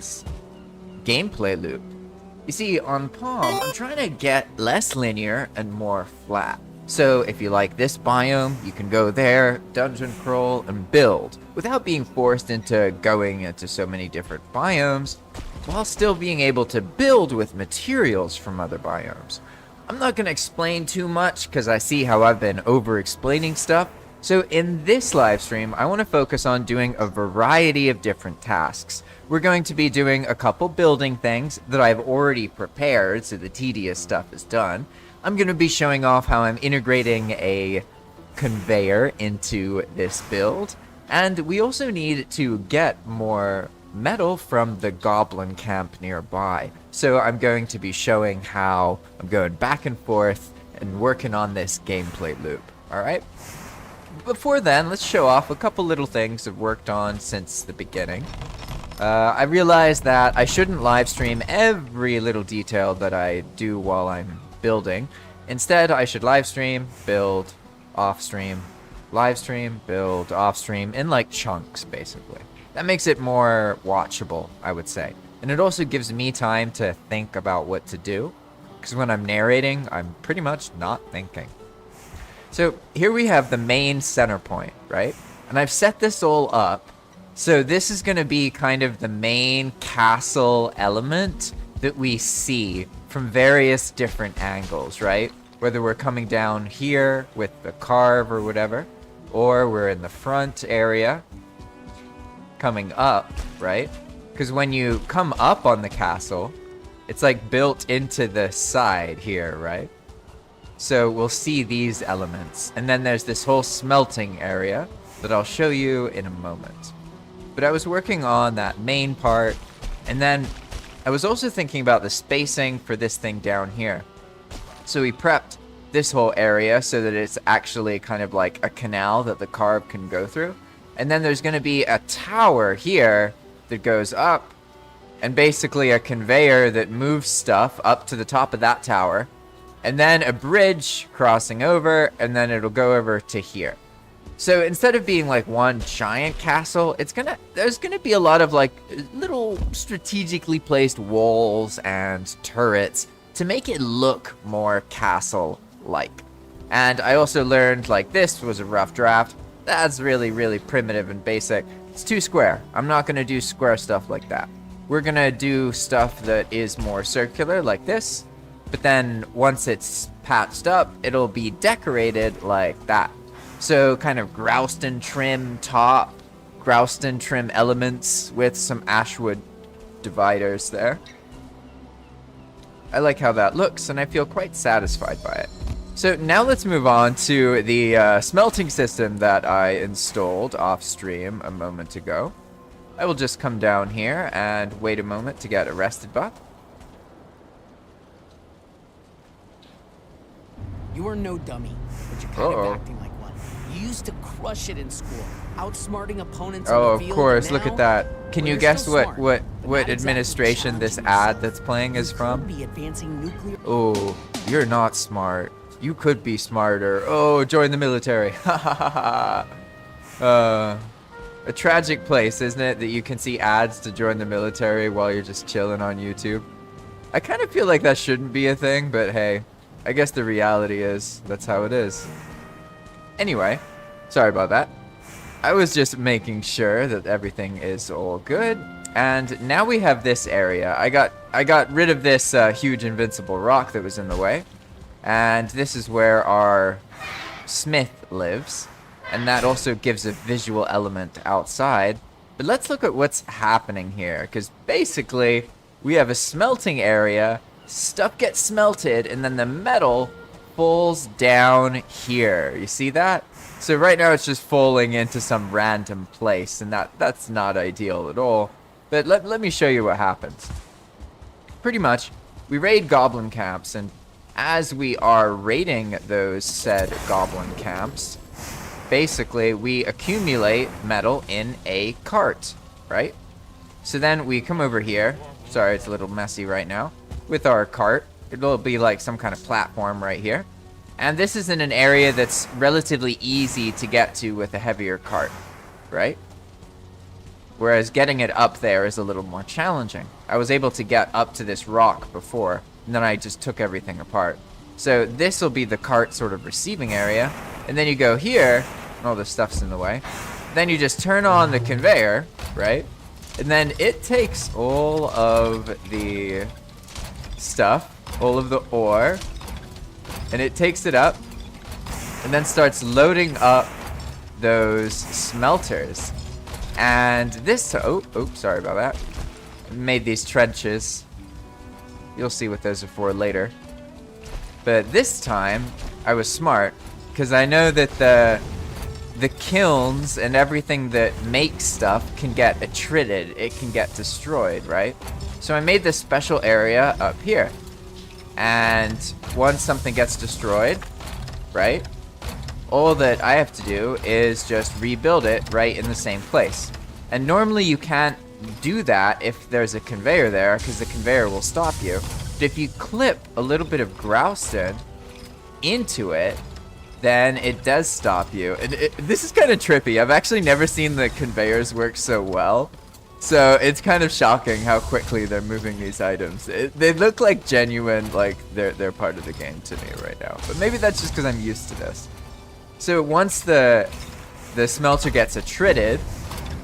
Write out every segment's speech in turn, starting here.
settings, gameplay loop. You see, on Palm, I'm trying to get less linear and more flat. So if you like this biome, you can go there, dungeon crawl, and build, without being forced into going into so many different biomes, while still being able to build with materials from other biomes. I'm not going to explain too much, because I see how I've been over-explaining stuff. So in this live stream, I want to focus on doing a variety of different tasks. We're going to be doing a couple building things that I've already prepared, so the tedious stuff is done. I'm going to be showing off how I'm integrating a conveyor into this build. And we also need to get more metal from the goblin camp nearby. So I'm going to be showing how I'm going back and forth and working on this gameplay loop. Alright? Before then, let's show off a couple little things I've worked on since the beginning. I realized that I shouldn't live stream every little detail that I do while I'm building. Instead, I should live stream, build, off stream, live stream, build, off stream, in like chunks, basically. That makes it more watchable, I would say. And it also gives me time to think about what to do, because when I'm narrating, I'm pretty much not thinking. So here we have the main center point, right? And I've set this all up. So this is going to be kind of the main castle element that we see from various different angles, right? Whether we're coming down here with the carve or whatever, or we're in the front area coming up, right? Because when you come up on the castle, it's like built into the side here, right? So we'll see these elements. And then there's this whole smelting area that I'll show you in a moment. But I was working on that main part, and then I was also thinking about the spacing for this thing down here. So we prepped this whole area so that it's actually kind of like a canal that the carve can go through. And then there's going to be a tower here that goes up, and basically a conveyor that moves stuff up to the top of that tower. And then a bridge crossing over, and then it'll go over to here. So instead of being like one giant castle, there's gonna be a lot of like little strategically placed walls and turrets to make it look more castle-like. And I also learned like this was a rough draft. That's really, really primitive and basic. It's too square. I'm not gonna do square stuff like that. We're gonna do stuff that is more circular like this. But then once it's patched up, it'll be decorated like that. So kind of Grouston trim top, Grouston trim elements with some Ashwood dividers there. I like how that looks, and I feel quite satisfied by it. So now let's move on to the smelting system that I installed off stream a moment ago. I will just come down here and wait a moment to get a rested buff. You are no dummy, but you're kind of acting like one. You used to crush it in school, outsmarting opponents on the field. Of course, now, look at that. Can you guess what administration this ad that's playing is from? Oh, you're not smart. You could be smarter. Oh, join the military. Ha ha ha ha. A tragic place, isn't it, that you can see ads to join the military while you're just chilling on YouTube? I kind of feel like that shouldn't be a thing, but hey. I guess the reality is, that's how it is. Anyway, sorry about that. I was just making sure that everything is all good. And now we have this area. I got rid of this huge invincible rock that was in the way. And this is where our smith lives. And that also gives a visual element outside. But let's look at what's happening here. Because basically, we have a smelting area. Stuff gets smelted, and then the metal falls down here. You see that? So right now it's just falling into some random place, and that's not ideal at all. But let me show you what happens. Pretty much, we raid goblin camps, and as we are raiding those said goblin camps, basically we accumulate metal in a cart, right? So then we come over here. Sorry, it's a little messy right now. With our cart, it'll be like some kind of platform right here. And this is in an area that's relatively easy to get to with a heavier cart, right? Whereas getting it up there is a little more challenging. I was able to get up to this rock before, and then I just took everything apart. So this will be the cart sort of receiving area, and then you go here, and all this stuff's in the way. Then you just turn on the conveyor, right? And then it takes all of the stuff, all of the ore, and it takes it up, and then starts loading up those smelters. And this, oh, sorry about that. Made these trenches. You'll see what those are for later. But this time, I was smart, because I know that the kilns and everything that makes stuff can get attrited. It can get destroyed, right? So I made this special area up here. And once something gets destroyed, right? All that I have to do is just rebuild it right in the same place. And normally you can't do that if there's a conveyor there, because the conveyor will stop you. But if you clip a little bit of grouston into it, then it does stop you. And this is kind of trippy. I've actually never seen the conveyors work so well. So it's kind of shocking how quickly they're moving these items. They look like genuine, like they're part of the game to me right now. But maybe that's just because I'm used to this. So once the smelter gets attrited,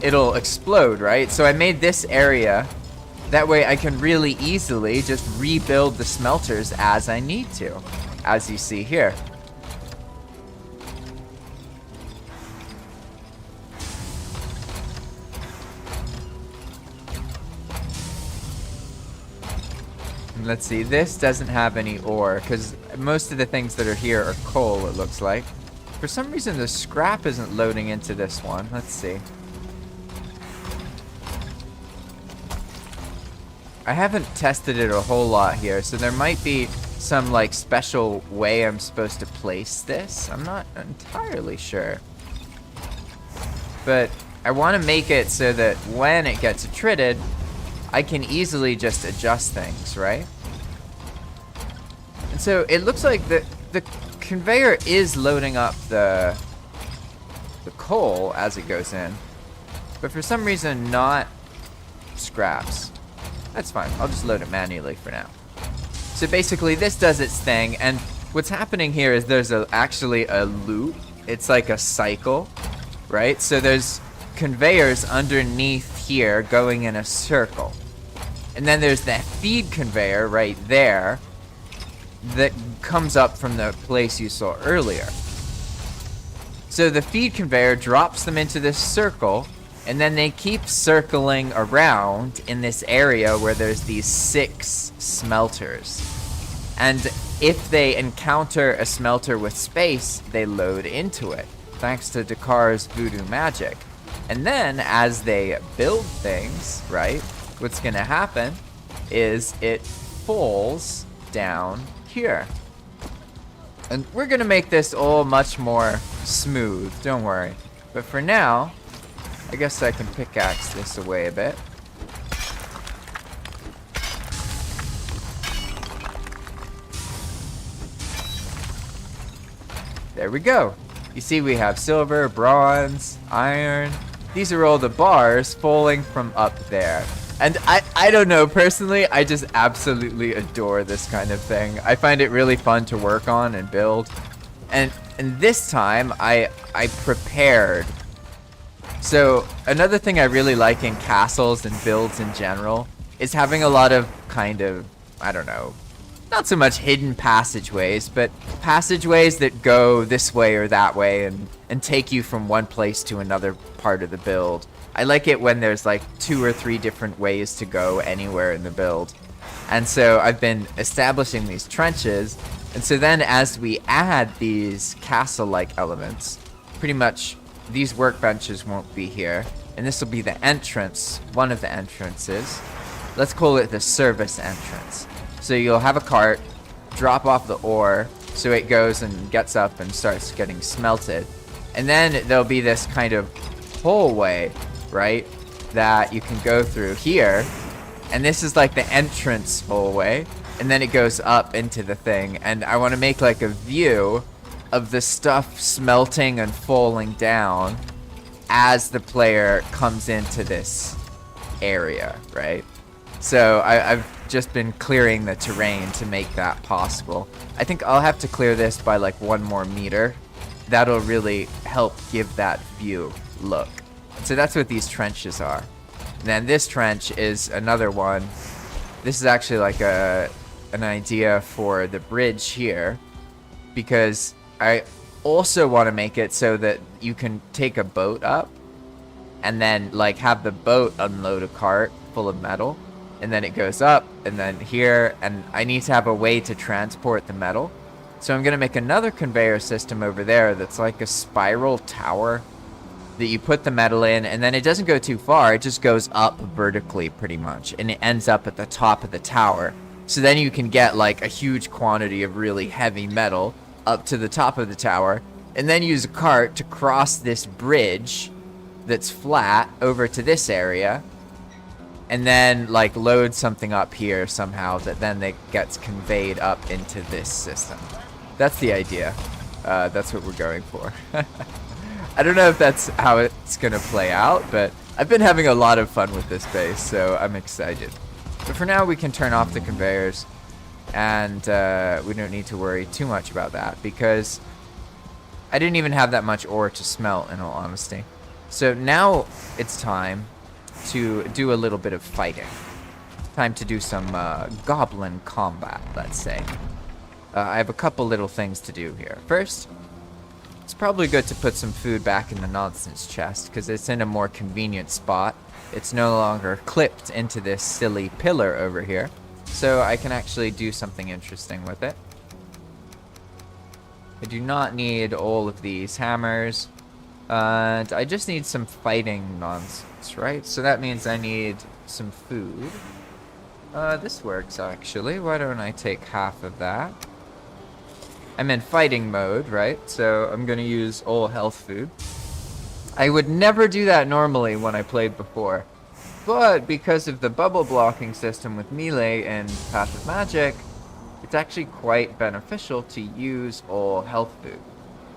it'll explode, right? So I made this area. That way I can really easily just rebuild the smelters as I need to, as you see here. And let's see, this doesn't have any ore, because most of the things that are here are coal, it looks like. For some reason, the scrap isn't loading into this one. Let's see. I haven't tested it a whole lot here, so there might be some, like, special way I'm supposed to place this. I'm not entirely sure. But I want to make it so that when it gets attrited, I can easily just adjust things, right? And so it looks like the conveyor is loading up the coal as it goes in, but for some reason not scraps. That's fine, I'll just load it manually for now. So basically this does its thing, and what's happening here is there's actually a loop. It's like a cycle, right? So there's conveyors underneath here going in a circle, and then there's that feed conveyor right there that comes up from the place you saw earlier. So the feed conveyor drops them into this circle, and then they keep circling around in this area where there's these 6 smelters. And if they encounter a smelter with space, they load into it, thanks to Dakar's voodoo magic. And then as they build things, right, what's gonna happen is it falls down here. And we're gonna make this all much more smooth, don't worry. But for now, I guess I can pickaxe this away a bit. There we go. You see we have silver, bronze, iron. These are all the bars falling from up there. And I don't know, personally, I just absolutely adore this kind of thing. I find it really fun to work on and build. And this time, I prepared. So, another thing I really like in castles and builds in general is having a lot of kind of, I don't know, not so much hidden passageways, but passageways that go this way or that way and take you from one place to another part of the build. I like it when there's like 2 or 3 different ways to go anywhere in the build. And so I've been establishing these trenches, and so then as we add these castle-like elements, pretty much these workbenches won't be here, and this will be the entrance, one of the entrances. Let's call it the service entrance. So you'll have a cart, drop off the ore, so it goes and gets up and starts getting smelted. And then there'll be this kind of hallway, right, that you can go through here. And this is like the entrance hallway, and then it goes up into the thing. And I want to make like a view of the stuff smelting and falling down as the player comes into this area, right? So I've just been clearing the terrain to make that possible. I think I'll have to clear this by like 1 more meter. That'll really help give that view look. So that's what these trenches are. And then this trench is another one. This is actually like an idea for the bridge here, because I also want to make it so that you can take a boat up and then like have the boat unload a cart full of metal, and then it goes up and then here, and I need to have a way to transport the metal. So I'm gonna make another conveyor system over there that's like a spiral tower that you put the metal in, and then it doesn't go too far, it just goes up vertically pretty much, and it ends up at the top of the tower. So then you can get like a huge quantity of really heavy metal up to the top of the tower, and then use a cart to cross this bridge that's flat over to this area, and then like load something up here somehow that then it gets conveyed up into this system. That's the idea. That's what we're going for. I don't know if that's how it's gonna play out, but I've been having a lot of fun with this base, so I'm excited. But for now, we can turn off the conveyors, and we don't need to worry too much about that, because I didn't even have that much ore to smelt, in all honesty. So now it's time to do a little bit of fighting. Time to do some goblin combat, let's say. I have a couple little things to do here. First, it's probably good to put some food back in the nonsense chest, because it's in a more convenient spot. It's no longer clipped into this silly pillar over here, so I can actually do something interesting with it. I do not need all of these hammers, and I just need some fighting nonsense, right? So that means I need some food. This works actually. Why don't I take half of that? I'm in fighting mode, right? So I'm gonna use all health food. I would never do that normally when I played before, but because of the bubble blocking system with melee and Path of Magic, it's actually quite beneficial to use all health food.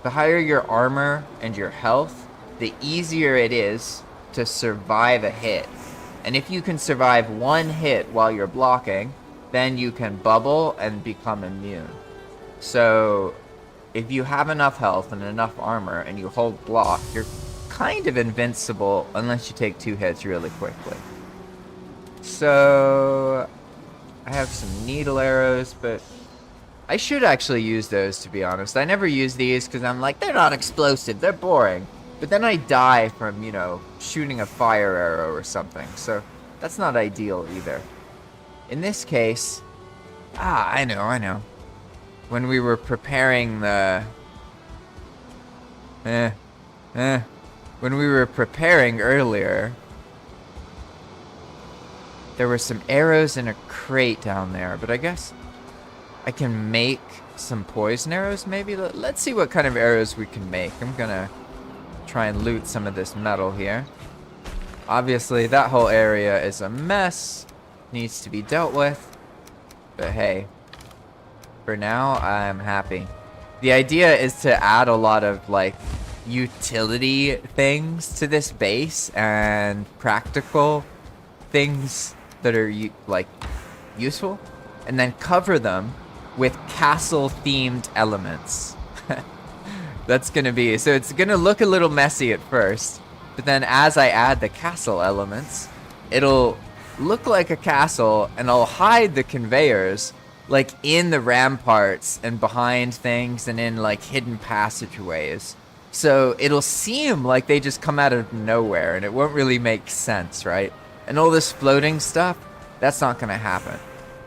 The higher your armor and your health, the easier it is to survive a hit. And if you can survive 1 hit while you're blocking, then you can bubble and become immune. So if you have enough health and enough armor and you hold block, you're kind of invincible unless you take 2 hits really quickly. So I have some needle arrows, but I should actually use those, to be honest. I never use these because I'm like, they're not explosive, they're boring. But then I die from, you know, shooting a fire arrow or something, so that's not ideal either. In this case, I know. When we were preparing the... When we were preparing earlier, there were some arrows in a crate down there, but I guess I can make some poison arrows, maybe? Let's see what kind of arrows we can make. I'm gonna try and loot some of this metal here. Obviously, that whole area is a mess, needs to be dealt with, but hey, for now, I'm happy. The idea is to add a lot of, like, utility things to this base and practical things that are, like, useful, and then cover them with castle-themed elements. That's gonna be, so it's gonna look a little messy at first, but then as I add the castle elements, it'll look like a castle, and I'll hide the conveyors like in the ramparts and behind things and in like hidden passageways. So it'll seem like they just come out of nowhere and it won't really make sense, right? And all this floating stuff, that's not gonna happen.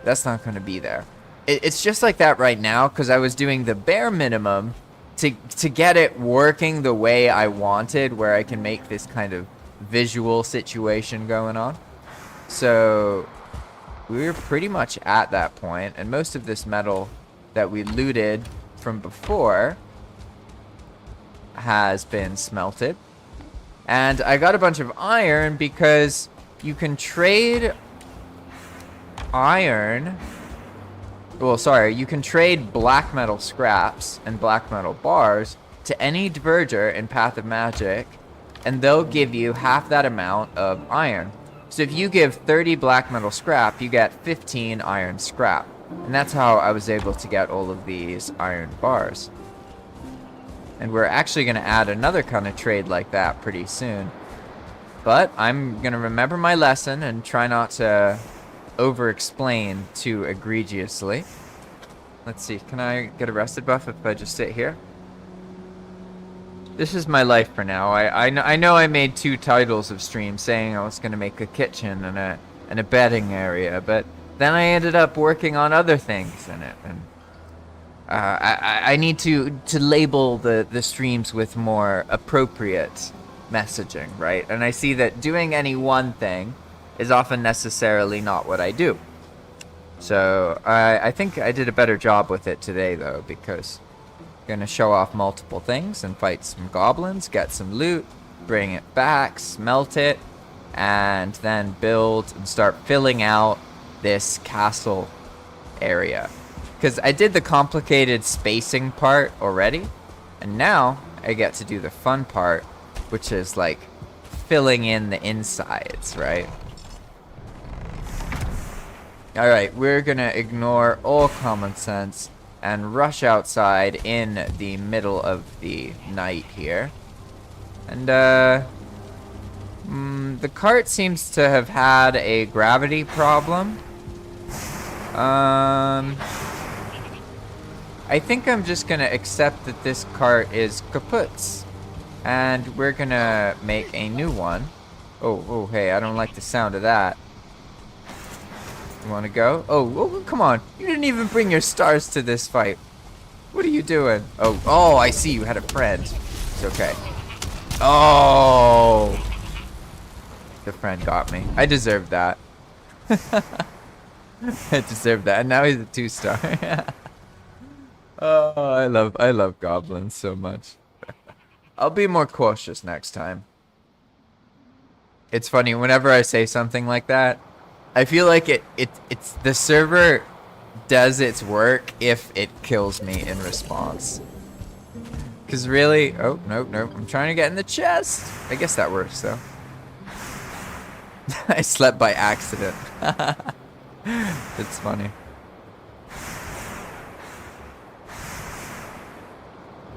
That's not gonna be there. It's just like that right now because I was doing the bare minimum to get it working the way I wanted, where I can make this kind of visual situation going on. So we were pretty much at that point, and most of this metal that we looted from before has been smelted. And I got a bunch of iron because you can trade iron. Well, sorry, you can trade black metal scraps and black metal bars to any diverger in Path of Magic and they'll give you half that amount of iron. So if you give 30 black metal scrap, you get 15 iron scrap. And that's how I was able to get all of these iron bars. And we're actually going to add another kind of trade like that pretty soon. But I'm going to remember my lesson and try not to over-explain too egregiously. Let's see, can I get a rested buff if I just sit here? This is my life for now. I know I made 2 titles of streams saying I was going to make a kitchen and a bedding area, but then I ended up working on other things in it, and I need to label the streams with more appropriate messaging, right? And I see that doing any one thing is often necessarily not what I do. So I think I did a better job with it today, though, because I'm gonna show off multiple things and fight some goblins, get some loot, bring it back, smelt it, and then build and start filling out this castle area. Because I did the complicated spacing part already, and now I get to do the fun part, which is like filling in the insides, right? Alright, we're gonna ignore all common sense and rush outside in the middle of the night here. And the cart seems to have had a gravity problem. I think I'm just gonna accept that this cart is kaput, and we're gonna make a new one. Oh, hey, I don't like the sound of that. You wanna go? Oh, come on. You didn't even bring your stars to this fight. What are you doing? Oh, I see you had a friend. It's okay. Oh! The friend got me. I deserved that. I deserved that. And now he's a 2-star. Oh, I love goblins so much. I'll be more cautious next time. It's funny, whenever I say something like that, I feel like it's the server does its work if it kills me in response. Cause really, oh, nope, I'm trying to get in the chest. I guess that works though. I slept by accident. It's funny.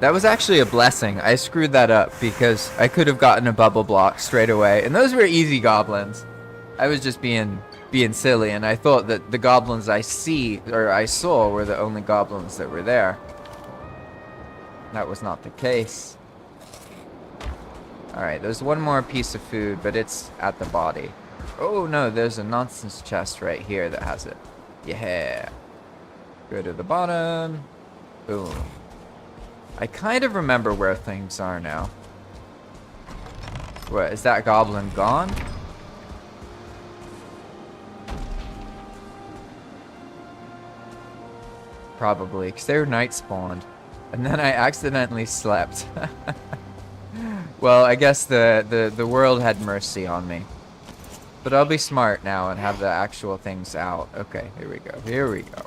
That was actually a blessing. I screwed that up because I could have gotten a bubble block straight away. And those were easy goblins. I was just being silly, and I thought that the goblins I saw were the only goblins that were there. That was not the case. Alright, there's one more piece of food, but it's at the body. Oh no, there's a nonsense chest right here that has it. Yeah. Go to the bottom. Boom. I kind of remember where things are now. What, is that goblin gone? Probably, because they were night spawned. And then I accidentally slept. Well, I guess the world had mercy on me. But I'll be smart now and have the actual things out. Okay, here we go.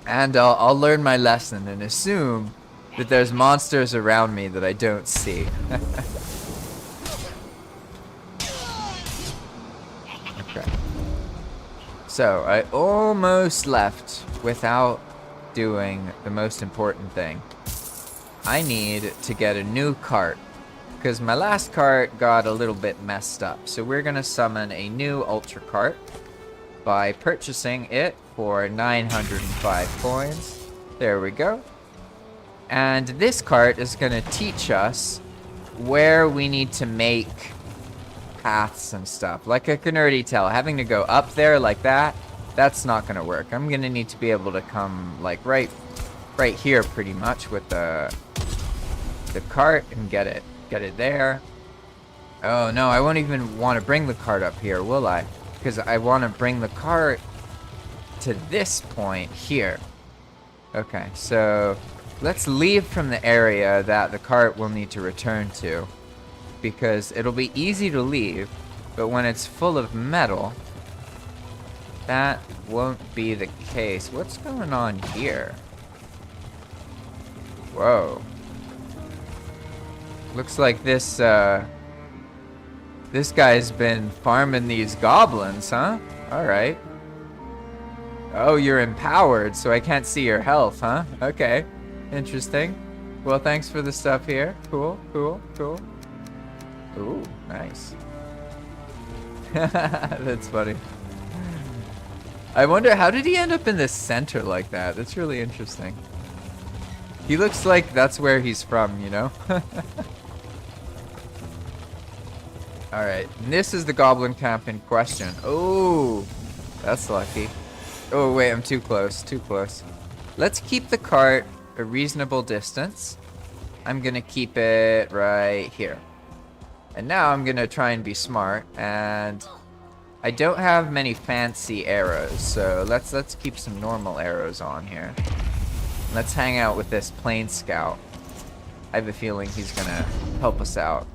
And I'll learn my lesson and assume that there's monsters around me that I don't see. Okay. So, I almost left without doing the most important thing. I need to get a new cart, because my last cart got a little bit messed up. So we're going to summon a new ultra cart by purchasing it for 905 coins. There we go. And this cart is going to teach us where we need to make paths and stuff. Like I can already tell, having to go up there like that, that's not going to work. I'm going to need to be able to come like right here pretty much with the cart and get it there. Oh no, I won't even want to bring the cart up here, will I? Because I want to bring the cart to this point here. Okay, so let's leave from the area that the cart will need to return to, because it'll be easy to leave, but when it's full of metal, that won't be the case. What's going on here? Whoa. Looks like this this guy's been farming these goblins, huh? Alright. Oh, you're empowered, so I can't see your health, huh? Okay. Interesting. Well, thanks for the stuff here. Cool, cool, cool. Ooh, nice. That's funny. I wonder, how did he end up in the center like that? That's really interesting. He looks like that's where he's from, you know? Alright, this is the goblin camp in question. Oh, that's lucky. Oh, wait, I'm too close, too close. Let's keep the cart a reasonable distance. I'm gonna keep it right here. And now I'm gonna try and be smart, and I don't have many fancy arrows, so let's keep some normal arrows on here. Let's hang out with this plain scout. I have a feeling he's gonna help us out.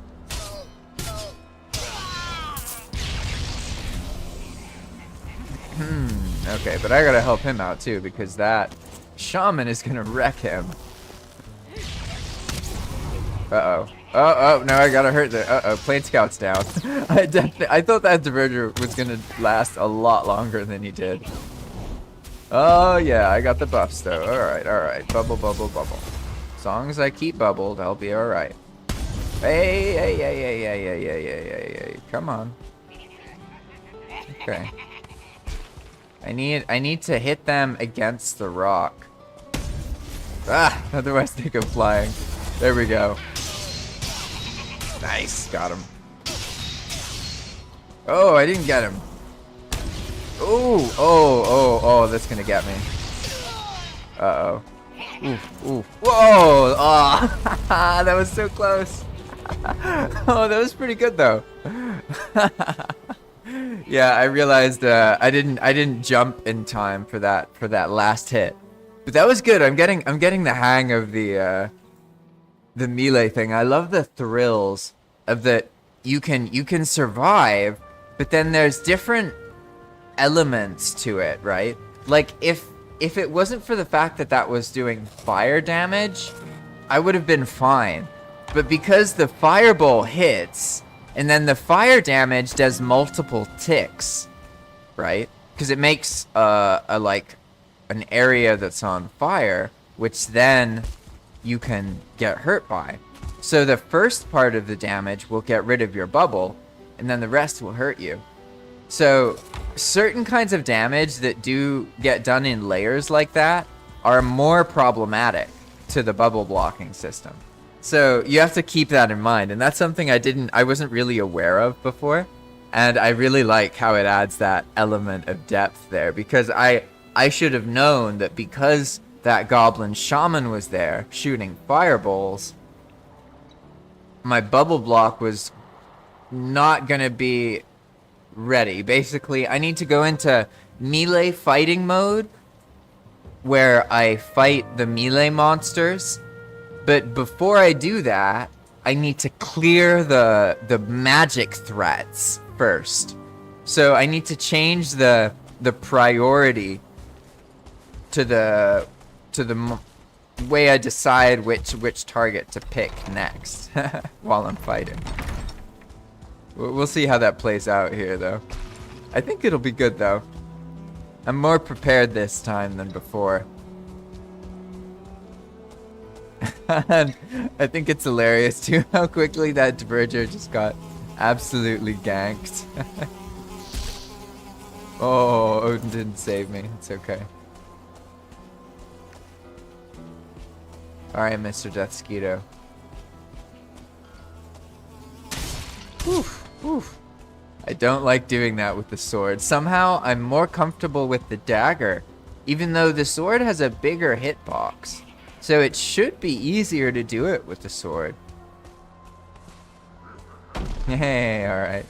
Okay, but I gotta help him out too, because that shaman is gonna wreck him. Uh-oh. Oh, no, I gotta hurt the... Uh-oh, plain scout's down. I thought that diverger was gonna last a lot longer than he did. Oh, yeah, I got the buffs, though. Alright. Bubble, bubble, bubble. As long as I keep bubbled, I'll be alright. Hey. Come on. Okay. I need to hit them against the rock. Ah, otherwise they go flying. There we go. Nice, got him. Oh, I didn't get him. Oh, that's gonna get me. Uh-oh. Ooh. Whoa! Oh, that was so close. Oh, that was pretty good though. Yeah, I realized I didn't jump in time for that last hit. But that was good. I'm getting the hang of the melee thing. I love the thrills of that you can survive, but then there's different elements to it, right? Like if it wasn't for the fact that was doing fire damage, I would have been fine. But because the fireball hits and then the fire damage does multiple ticks, right? Because it makes like an area that's on fire, which then you can get hurt by. So the first part of the damage will get rid of your bubble, and then the rest will hurt you. So certain kinds of damage that do get done in layers like that are more problematic to the bubble blocking system. So you have to keep that in mind, and that's something I wasn't really aware of before, and I really like how it adds that element of depth there, because I should have known that because that goblin shaman was there shooting fireballs, my bubble block was not gonna be ready. Basically, I need to go into melee fighting mode where I fight the melee monsters, but before I do that, I need to clear the magic threats first. So I need to change the priority to the way I decide which target to pick next while I'm fighting. We'll see how that plays out here, though. I think it'll be good, though. I'm more prepared this time than before. And I think it's hilarious, too, how quickly that diverger just got absolutely ganked. Oh, Odin didn't save me. It's okay. Alright, Mr. Deathsquito. Oof. I don't like doing that with the sword. Somehow, I'm more comfortable with the dagger, even though the sword has a bigger hitbox. So it should be easier to do it with the sword. Hey, alright.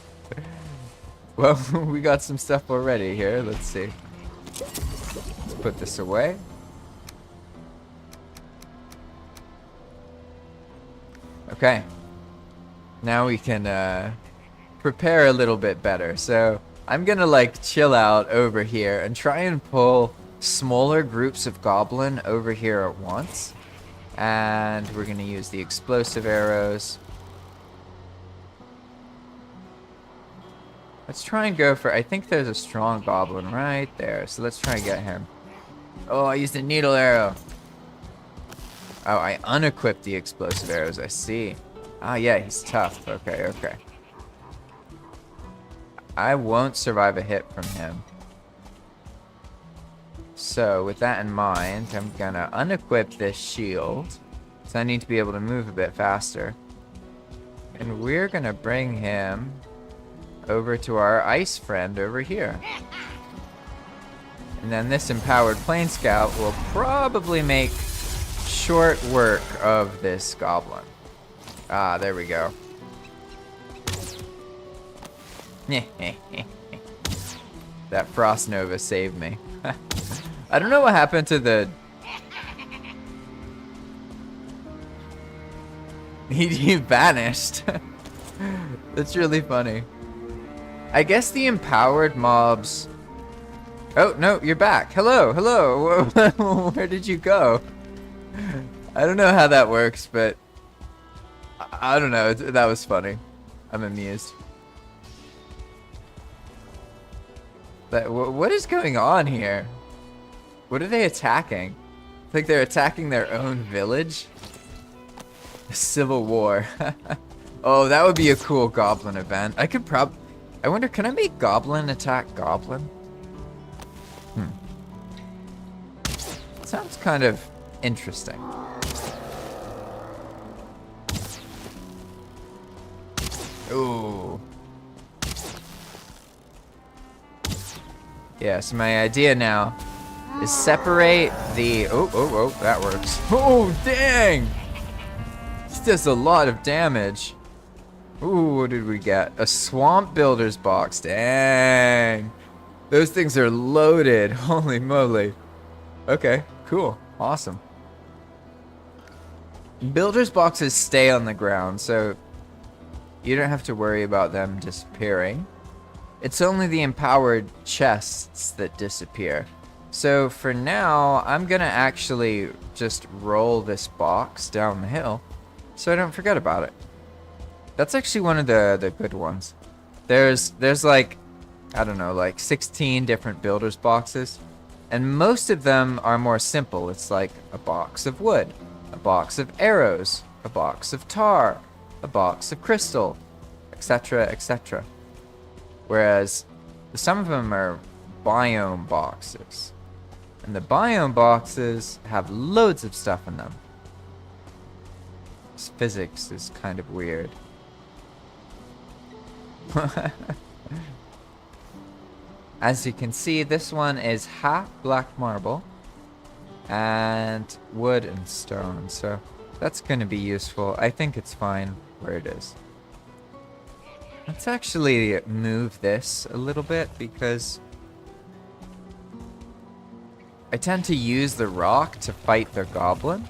Well, we got some stuff already here. Let's see. Let's put this away. Okay. Now we can prepare a little bit better. So I'm gonna like chill out over here and try and pull smaller groups of goblin over here at once. And we're gonna use the explosive arrows. Let's try and go for... I think there's a strong goblin right there. So let's try and get him. Oh, I used a needle arrow. Oh, I unequipped the explosive arrows. I see. Ah, yeah, he's tough. Okay, okay. I won't survive a hit from him. So, with that in mind, I'm gonna unequip this shield. So I need to be able to move a bit faster. And we're gonna bring him over to our ice friend over here. And then this empowered plane scout will probably make short work of this goblin. Ah, there we go. That Frost Nova saved me. I don't know what happened to the... He vanished. That's really funny. I guess the empowered mobs... Oh, no, you're back. Hello, hello. Where did you go? I don't know how that works, but... I don't know. That was funny. I'm amused. But what is going on here? What are they attacking? I think they're attacking their own village? A civil war. Oh, that would be a cool goblin event. I could I wonder, can I make goblin attack goblin? Sounds kind of interesting. Ooh. Yeah, so my idea now is separate the... Oh, that works. Oh, dang! This does a lot of damage. Ooh, what did we get? A swamp builder's box. Dang. Those things are loaded. Holy moly. Okay, cool. Awesome. Builder's boxes stay on the ground, so you don't have to worry about them disappearing. It's only the empowered chests that disappear. So for now, I'm gonna actually just roll this box down the hill so I don't forget about it. That's actually one of the good ones. There's like, I don't know, like 16 different builder's boxes. And most of them are more simple. It's like a box of wood, a box of arrows, a box of tar, a box of crystal, etc., etc. Whereas some of them are biome boxes. And the biome boxes have loads of stuff in them. This physics is kind of weird. As you can see, this one is half black marble and wood and stone. So that's going to be useful. I think it's fine where it is. Let's actually move this a little bit because I tend to use the rock to fight the goblin.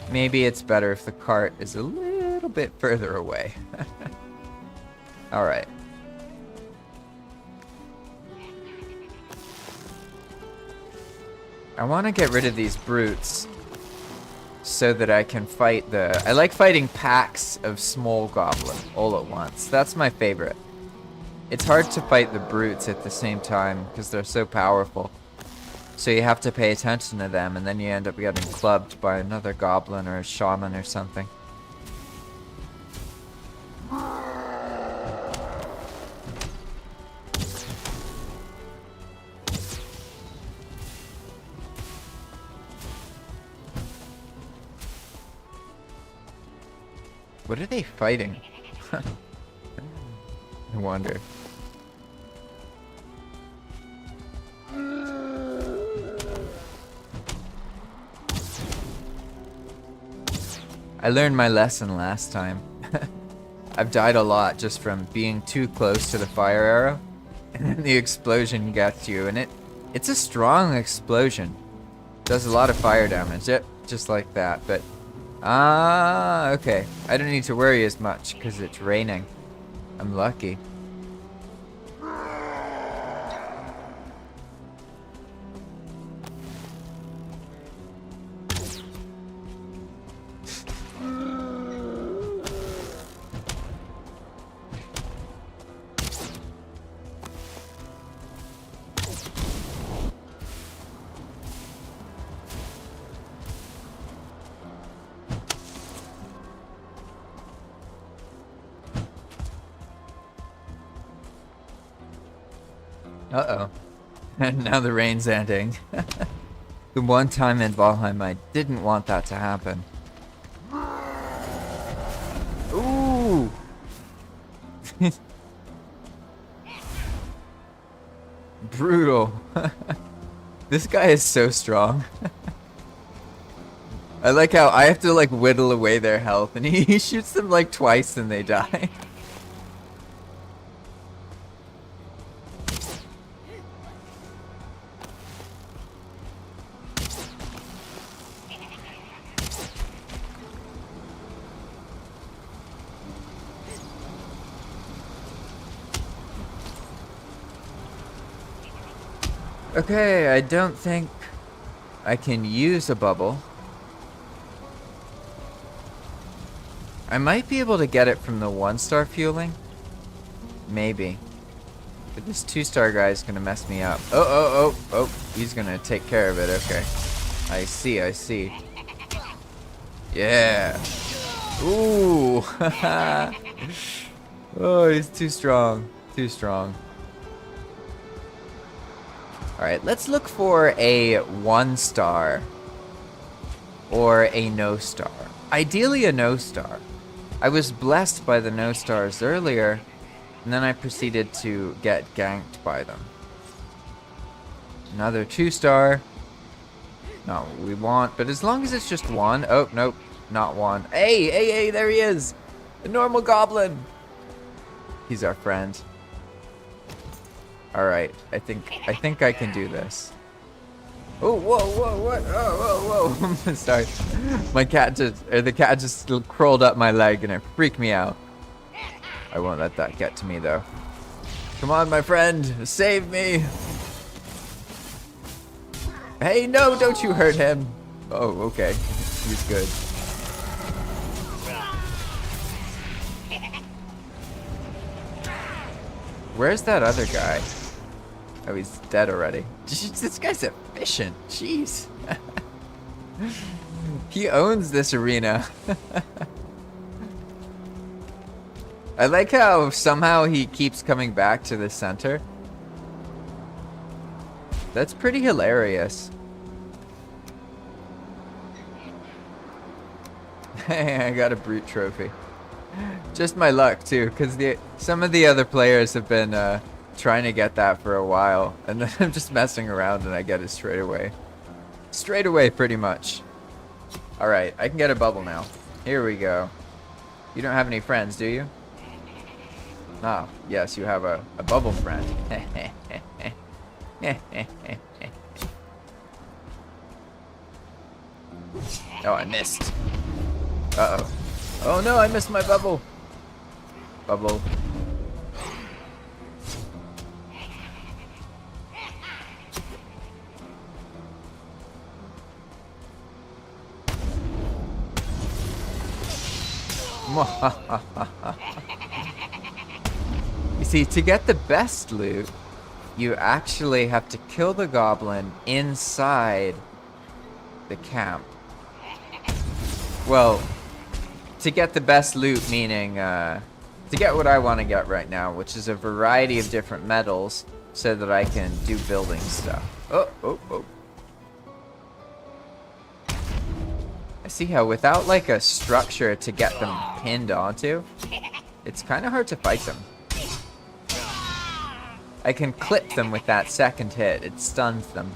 Maybe it's better if the cart is a little bit further away. Alright. I want to get rid of these brutes so that I can fight I like fighting packs of small goblin all at once. That's my favorite. It's hard to fight the brutes at the same time because they're so powerful. So you have to pay attention to them and then you end up getting clubbed by another goblin or a shaman or something. What are they fighting? I wonder. I learned my lesson last time. I've died a lot just from being too close to the fire arrow. And then the explosion gets you. And it's a strong explosion. Does a lot of fire damage. Yep, just like that. But okay. I don't need to worry as much because it's raining. I'm lucky. Uh-oh. And now the rain's ending. The one time in Valheim I didn't want that to happen. Ooh! Brutal. This guy is so strong. I like how I have to like whittle away their health and he shoots them like twice and they die. Okay, I don't think I can use a bubble. I might be able to get it from the 1-star fueling. Maybe. But this 2-star guy is going to mess me up. Oh, he's going to take care of it. Okay. I see. Yeah. Ooh. Oh, he's too strong. Alright, let's look for a 1-star or a no-star. Ideally a no-star. I was blessed by the no-stars earlier, and then I proceeded to get ganked by them. Another 2-star. Not what we want, but as long as it's just one. Oh, nope, not one. Hey, there he is! A normal goblin! He's our friend. Alright, I think I can do this. Oh, whoa, what? Whoa. Sorry. The cat just crawled up my leg and it freaked me out. I won't let that get to me though. Come on, my friend, save me. Hey, no, don't you hurt him. Oh, okay. He's good. Where's that other guy? Oh, he's dead already. This guy's efficient. Jeez. He owns this arena. I like how somehow he keeps coming back to the center. That's pretty hilarious. Hey, I got a brute trophy. Just my luck too, because some of the other players have been trying to get that for a while, and then I'm just messing around and I get it straight away. Straight away, pretty much. Alright, I can get a bubble now. Here we go. You don't have any friends, do you? Oh, yes, you have a bubble friend. Oh, I missed. Uh-oh. Oh no, I missed my bubble. Bubble. You see, to get the best loot, you actually have to kill the goblin inside the camp. Well, to get the best loot, meaning to get what I want to get right now, which is a variety of different metals so that I can do building stuff. Oh. I see how without like a structure to get them pinned onto, it's kind of hard to fight them. I can clip them with that second hit. It stuns them.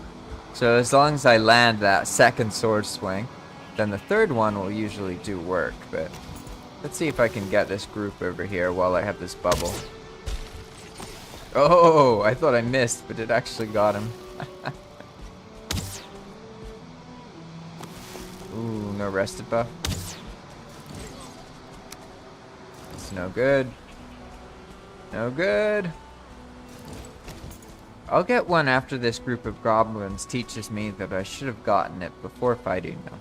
So as long as I land that second sword swing, then the third one will usually do work. But let's see if I can get this group over here while I have this bubble. Oh, I thought I missed, but it actually got him. Ooh, no rested buff. It's no good. No good. I'll get one after this group of goblins teaches me that I should have gotten it before fighting them.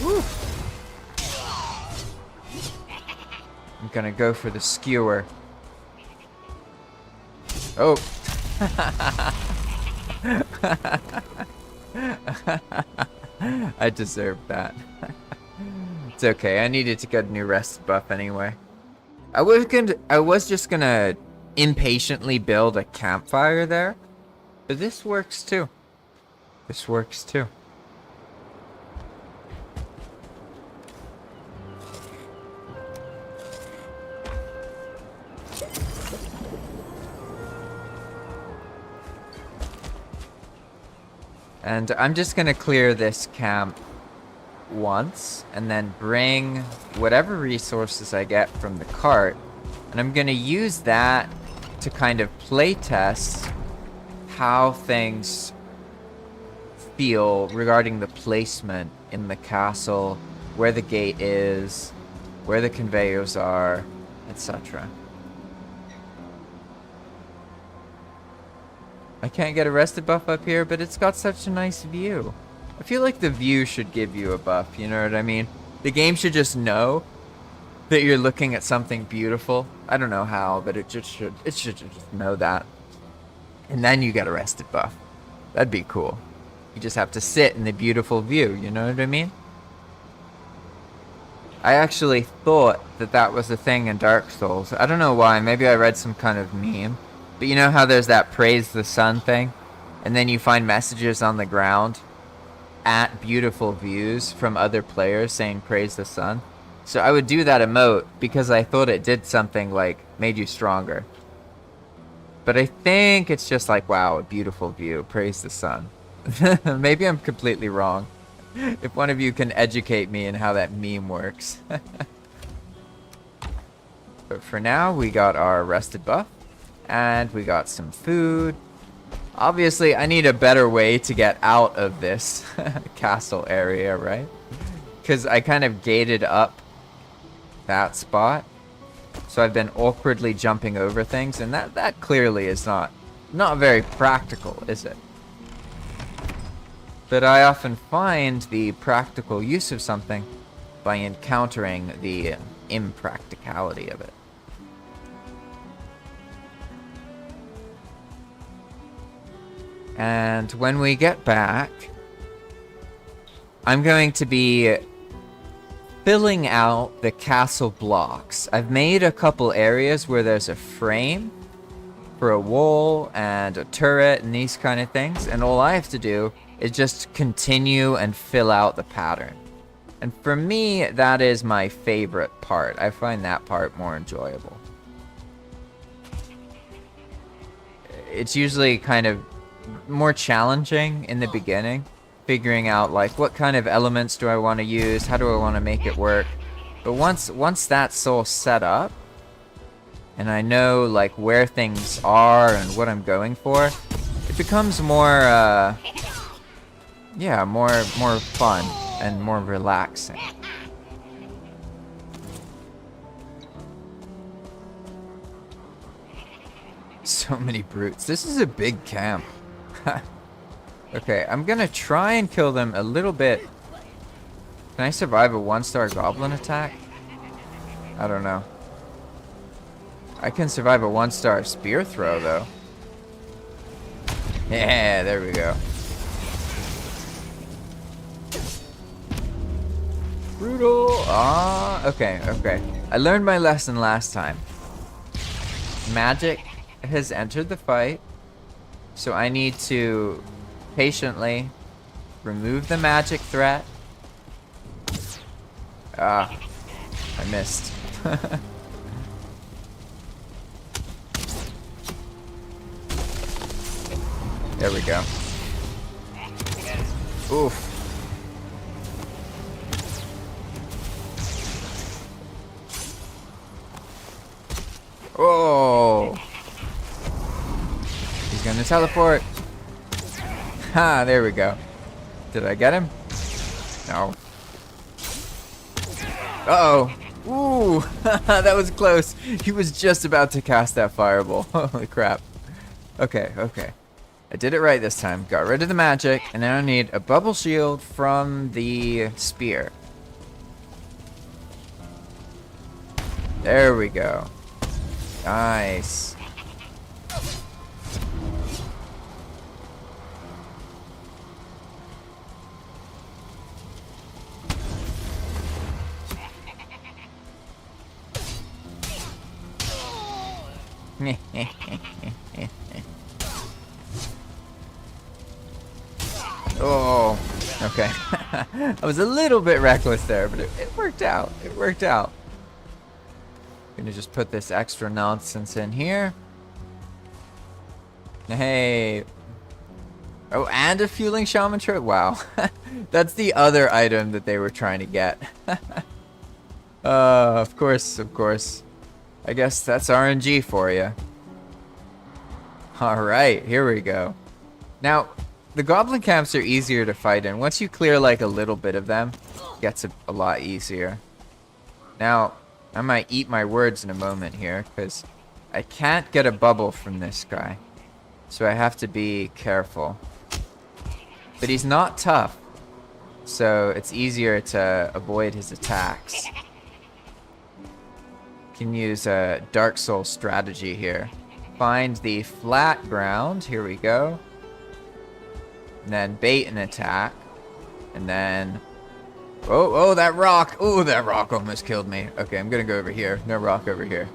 Woo. I'm gonna go for the skewer. Oh. I deserved that. It's okay, I needed to get a new rest buff anyway. I was just gonna impatiently build a campfire there, but this works too. This works too. And I'm just gonna clear this camp once and then bring whatever resources I get from the cart, and I'm gonna use that to kind of play test how things feel regarding the placement in the castle, where the gate is, where the conveyors are, etc. I can't get a rested buff up here, but it's got such a nice view. I feel like the view should give you a buff, you know what I mean? The game should just know that you're looking at something beautiful. I don't know how, but it should just know that. And then you get a rested buff. That'd be cool. You just have to sit in the beautiful view, you know what I mean? I actually thought that that was a thing in Dark Souls. I don't know why, maybe I read some kind of meme. But you know how there's that praise the sun thing? And then you find messages on the ground at beautiful views from other players saying praise the sun. So I would do that emote because I thought it did something like made you stronger. But I think it's just like, wow, a beautiful view, praise the sun. Maybe I'm completely wrong. If one of you can educate me in how that meme works. But for now, we got our rested buff. And we got some food. Obviously, I need a better way to get out of this castle area, right? Because I kind of gated up that spot. So I've been awkwardly jumping over things. And that clearly is not very practical, is it? But I often find the practical use of something by encountering the impracticality of it. And when we get back, I'm going to be filling out the castle blocks. I've made a couple areas where there's a frame for a wall and a turret and these kind of things. And all I have to do is just continue and fill out the pattern. And for me, that is my favorite part. I find that part more enjoyable. It's usually kind of more challenging in the beginning, figuring out like what kind of elements do I want to use, how do I want to make it work. But once that's all set up and I know like where things are and what I'm going for, it becomes more yeah, more fun and more relaxing. So many brutes. This is a big camp. Okay, I'm gonna try and kill them a little bit. Can I survive a 1-star goblin attack? I don't know. I can survive a 1-star spear throw, though. Yeah, there we go. Brutal. Ah, okay. I learned my lesson last time. Magic has entered the fight. So I need to patiently remove the magic threat. Ah, I missed. There we go. Oof. Oh. He's gonna teleport. Ha, there we go. Did I get him? No. Uh-oh. Ooh, that was close. He was just about to cast that fireball. Holy crap. Okay. I did it right this time. Got rid of the magic, and now I need a bubble shield from the spear. There we go. Nice. Oh, okay. I was a little bit reckless there, but it worked out. It worked out. Gonna just put this extra nonsense in here. Hey. Oh, and a fueling shaman trait? Wow. That's the other item that they were trying to get. Of course, of course. I guess that's RNG for you. Alright, here we go. Now, the goblin camps are easier to fight in. Once you clear like a little bit of them, it gets a lot easier. Now, I might eat my words in a moment here, because I can't get a bubble from this guy. So I have to be careful. But he's not tough, so it's easier to avoid his attacks. Can use a Dark Soul strategy here. Find the flat ground, here we go. And then bait an attack. And then... Oh, that rock! Oh, that rock almost killed me. Okay, I'm gonna go over here. No rock over here.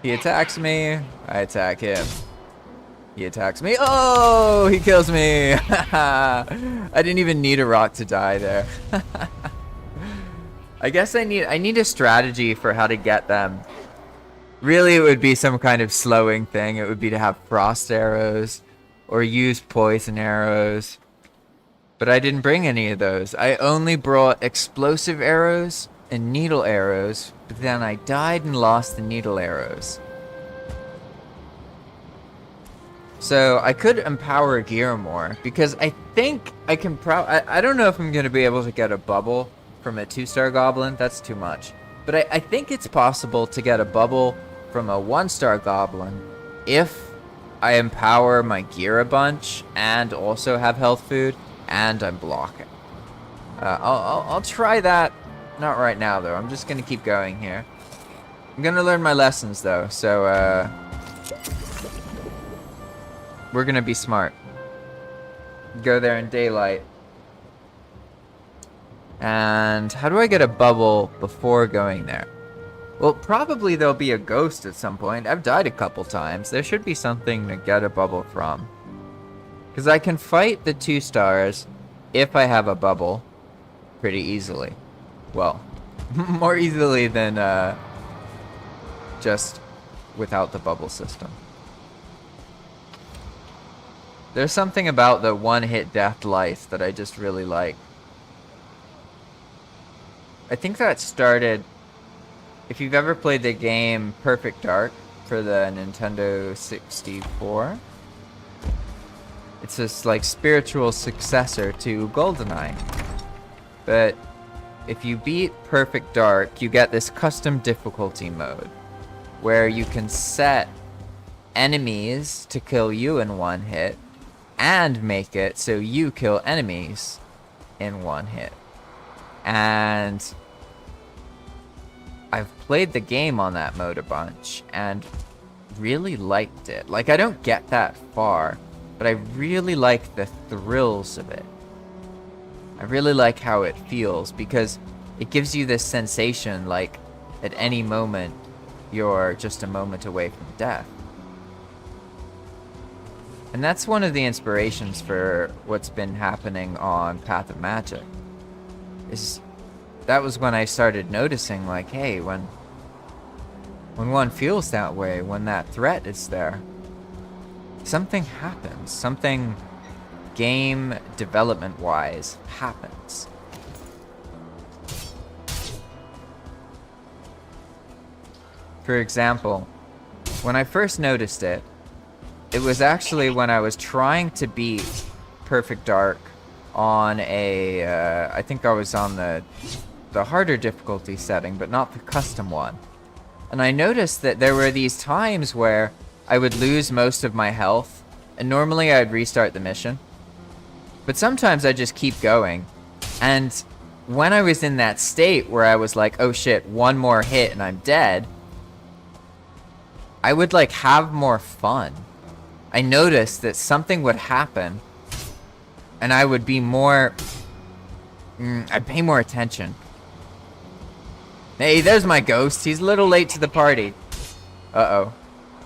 He attacks me, I attack him. He attacks me. Oh, he kills me. I didn't even need a rock to die there. I guess I need a strategy for how to get them. Really, it would be some kind of slowing thing. It would be to have frost arrows or use poison arrows. But I didn't bring any of those. I only brought explosive arrows and needle arrows, but then I died and lost the needle arrows. So I could empower gear more, because I think I can I don't know if I'm going to be able to get a bubble from a 2-star goblin. That's too much. But I think it's possible to get a bubble from a 1-star goblin if I empower my gear a bunch and also have health food and I'm blocking. I'll try that. Not right now, though. I'm just going to keep going here. I'm going to learn my lessons, though. So, we're going to be smart. Go there in daylight. And how do I get a bubble before going there? Well, probably there'll be a ghost at some point. I've died a couple times. There should be something to get a bubble from. Because I can fight the 2 stars if I have a bubble pretty easily. Well, more easily than just without the bubble system. There's something about the one-hit death lice that I just really like. I think that started... If you've ever played the game Perfect Dark for the Nintendo 64... It's this, like, spiritual successor to GoldenEye. But if you beat Perfect Dark, you get this custom difficulty mode where you can set enemies to kill you in one hit and make it so you kill enemies in one hit. And I've played the game on that mode a bunch and really liked it. Like, I don't get that far, but I really like the thrills of it. I really like how it feels because it gives you this sensation like at any moment you're just a moment away from death. And that's one of the inspirations for what's been happening on Path of Magic. That was when I started noticing, like, hey, when one feels that way, when that threat is there, something happens. Something game development-wise happens. For example, when I first noticed it, it was actually when I was trying to beat Perfect Dark on a, I think I was on the harder difficulty setting, but not the custom one. And I noticed that there were these times where I would lose most of my health, and normally I'd restart the mission. But sometimes I'd just keep going. And when I was in that state where I was like, oh shit, one more hit and I'm dead, I would like have more fun. I noticed that something would happen and I would be more... I'd pay more attention. Hey, there's my ghost. He's a little late to the party. Uh-oh.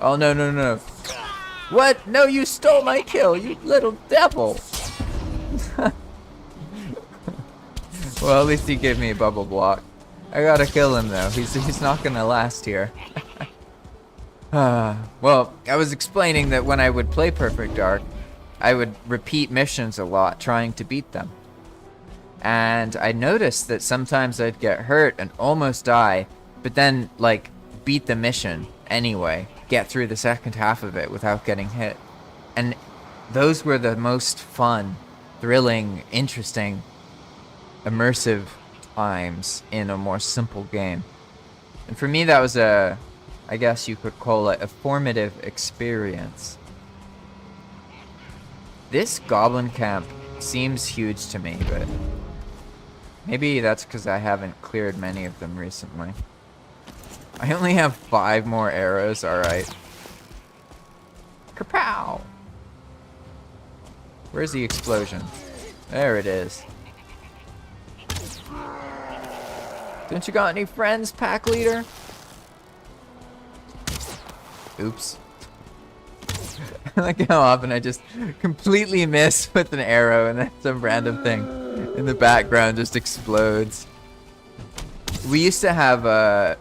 Oh, no, no, no. What? No, you stole my kill, you little devil. Well, at least he gave me a bubble block. I gotta kill him, though. He's not gonna last here. Well, I was explaining that when I would play Perfect Dark, I would repeat missions a lot, trying to beat them. And I noticed that sometimes I'd get hurt and almost die, but then, like, beat the mission anyway, get through the second half of it without getting hit. And those were the most fun, thrilling, interesting, immersive times in a more simple game. And for me, that was I guess you could call it a formative experience. This goblin camp seems huge to me, but maybe that's because I haven't cleared many of them recently. I only have 5 more arrows, alright. Kapow! Where's the explosion? There it is. Don't you got any friends, pack leader? Oops. Like how often I just completely miss with an arrow and then some random thing in the background just explodes. We used to have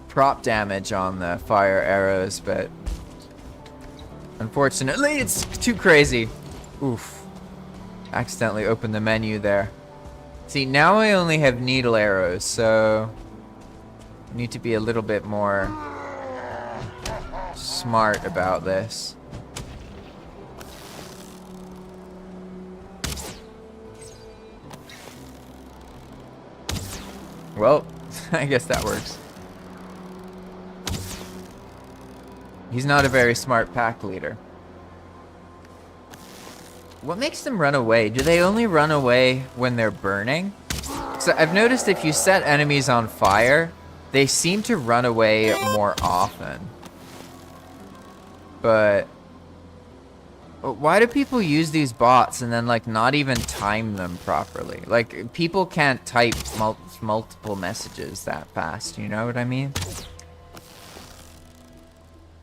prop damage on the fire arrows, but unfortunately it's too crazy. Oof. Accidentally opened the menu there. See, now I only have needle arrows, so I need to be a little bit more smart about this. Well, I guess that works. He's not a very smart pack leader. What makes them run away? Do they only run away when they're burning? So I've noticed if you set enemies on fire, they seem to run away more often. But why do people use these bots and then like not even time them properly? Like people can't type multiple messages that fast, you know what I mean?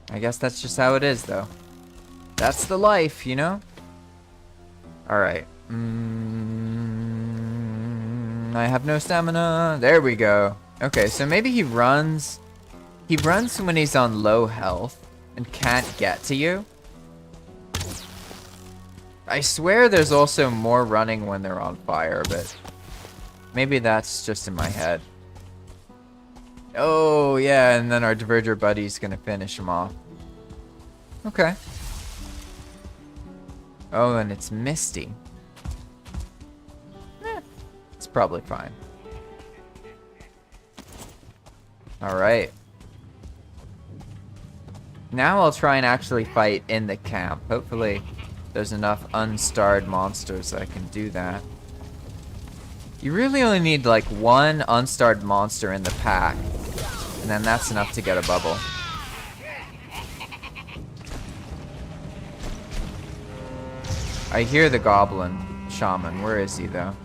I guess that's just how it is though. That's the life, you know? Alright. I have no stamina. There we go. Okay, so maybe he runs. He runs when he's on low health and can't get to you. I swear there's also more running when they're on fire, but maybe that's just in my head. Oh, yeah, and then our Diverger buddy's gonna finish him off. Okay. Oh, and it's misty. It's probably fine. Alright. Now I'll try and actually fight in the camp. Hopefully there's enough unstarred monsters that I can do that. You really only need like 1 unstarred monster in the pack, and then that's enough to get a bubble. I hear the goblin shaman. Where is he though?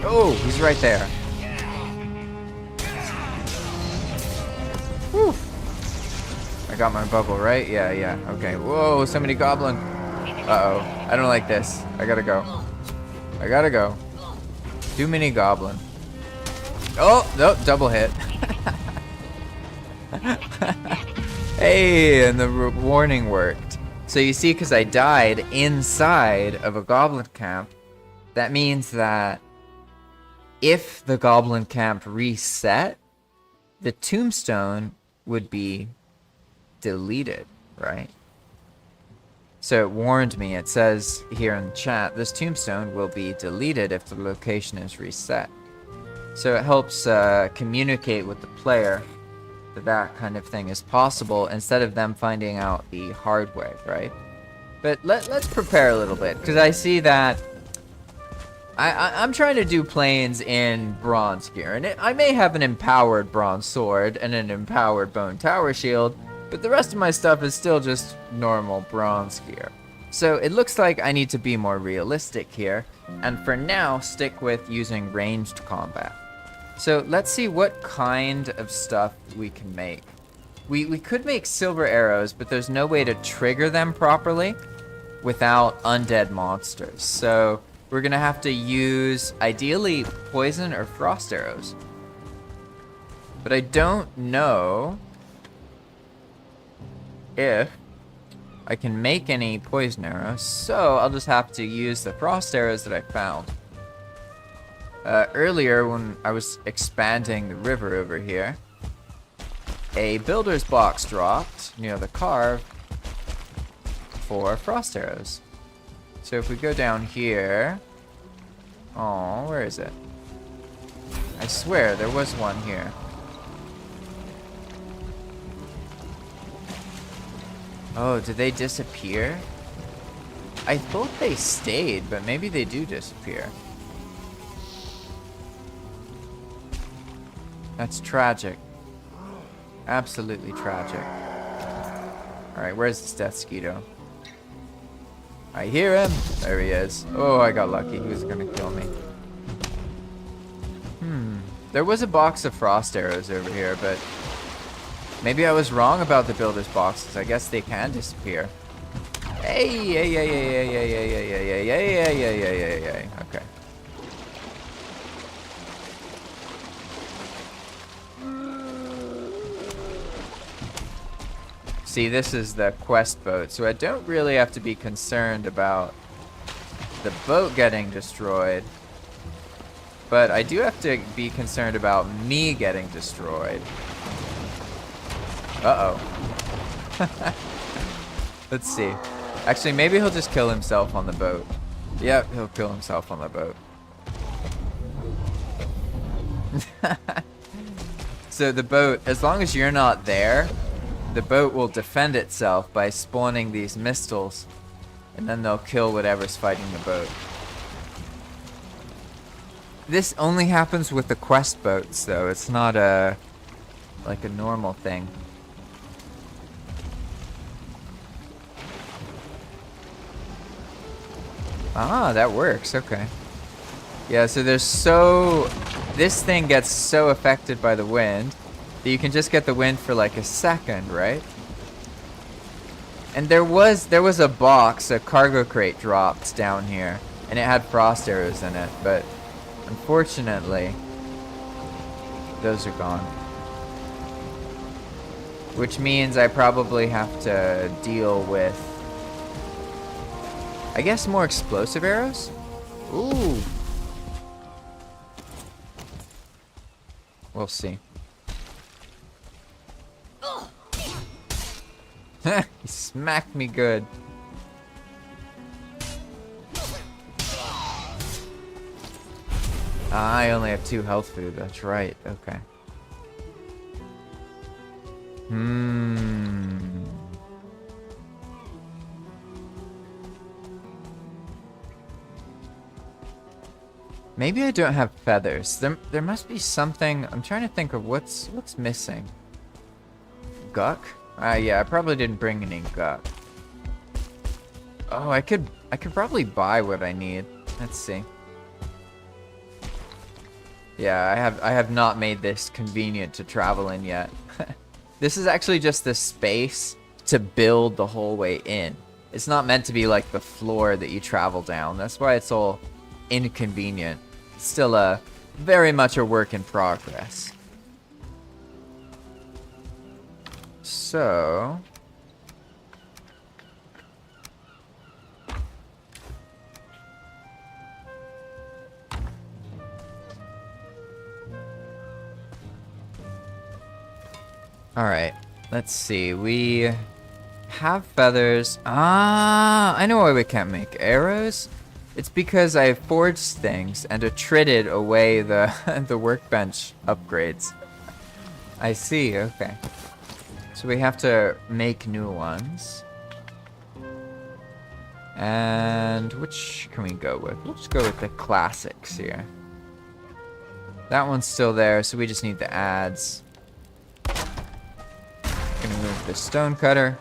Oh, he's right there. Whew. I got my bubble, right? Yeah, yeah. Okay. Whoa, so many goblin. Uh-oh. I don't like this. I gotta go. I gotta go. Too many goblin. Oh, nope, double hit. Hey, and the warning worked. So you see, because I died inside of a goblin camp, that means that if the goblin camp reset, the tombstone would be deleted, right? So it warned me. It says here in the chat, this tombstone will be deleted if the location is reset. So it helps communicate with the player that that kind of thing is possible instead of them finding out the hard way, right? But let's prepare a little bit, because I see that I'm trying to do planes in bronze gear, and I may have an empowered bronze sword and an empowered bone tower shield, but the rest of my stuff is still just normal bronze gear. So it looks like I need to be more realistic here, and for now stick with using ranged combat. So let's see what kind of stuff we can make. We could make silver arrows, but there's no way to trigger them properly without undead monsters. So we're gonna have to use, ideally, poison or frost arrows. But I don't know if I can make any poison arrows, so I'll just have to use the frost arrows that I found. Earlier, when I was expanding the river over here, a builder's box dropped near the carve for frost arrows. So if we go down here... Oh, where is it? I swear, there was one here. Oh, did they disappear? I thought they stayed, but maybe they do disappear. That's tragic. Absolutely tragic. Alright, where's this Death Skeeto? I hear him! There he is. Oh, I got lucky. He was gonna kill me. There was a box of frost arrows over here, but maybe I was wrong about the builder's boxes. I guess they can disappear. Hey, yeah, yeah, yeah, yeah, yeah, yeah, yeah, yeah, yeah, yeah, yeah, yeah, yeah, yeah. Okay. See, this is the quest boat, so I don't really have to be concerned about the boat getting destroyed. But I do have to be concerned about me getting destroyed. Uh-oh. Let's see. Actually, maybe he'll just kill himself on the boat. Yep, he'll kill himself on the boat. So the boat, as long as you're not there, the boat will defend itself by spawning these mistles, and then they'll kill whatever's fighting the boat. This only happens with the quest boats, though. It's not like a normal thing. Ah, that works. Okay. Yeah, so this thing gets so affected by the wind that you can just get the wind for like a second, right? And there was a box, a cargo crate dropped down here, and it had frost arrows in it, but unfortunately, those are gone. Which means I probably have to deal with, I guess, more explosive arrows? Ooh. We'll see. He smacked me good. I only have 2 health food, that's right, okay. Maybe I don't have feathers. There must be something. I'm trying to think of what's missing. Guck? Yeah, I probably didn't bring any guck. Oh, I could probably buy what I need. Let's see. Yeah, I have not made this convenient to travel in yet. This is actually just the space to build the whole way in. It's not meant to be like the floor that you travel down. That's why it's all inconvenient. It's still very much a work in progress. So alright, let's see. We have feathers. Ah, I know why we can't make arrows. It's because I forged things and attritted away the the workbench upgrades. I see, okay. So we have to make new ones. And which can we go with? We'll just go with the classics here. That one's still there, so we just need the adds. Gonna move the stone cutter.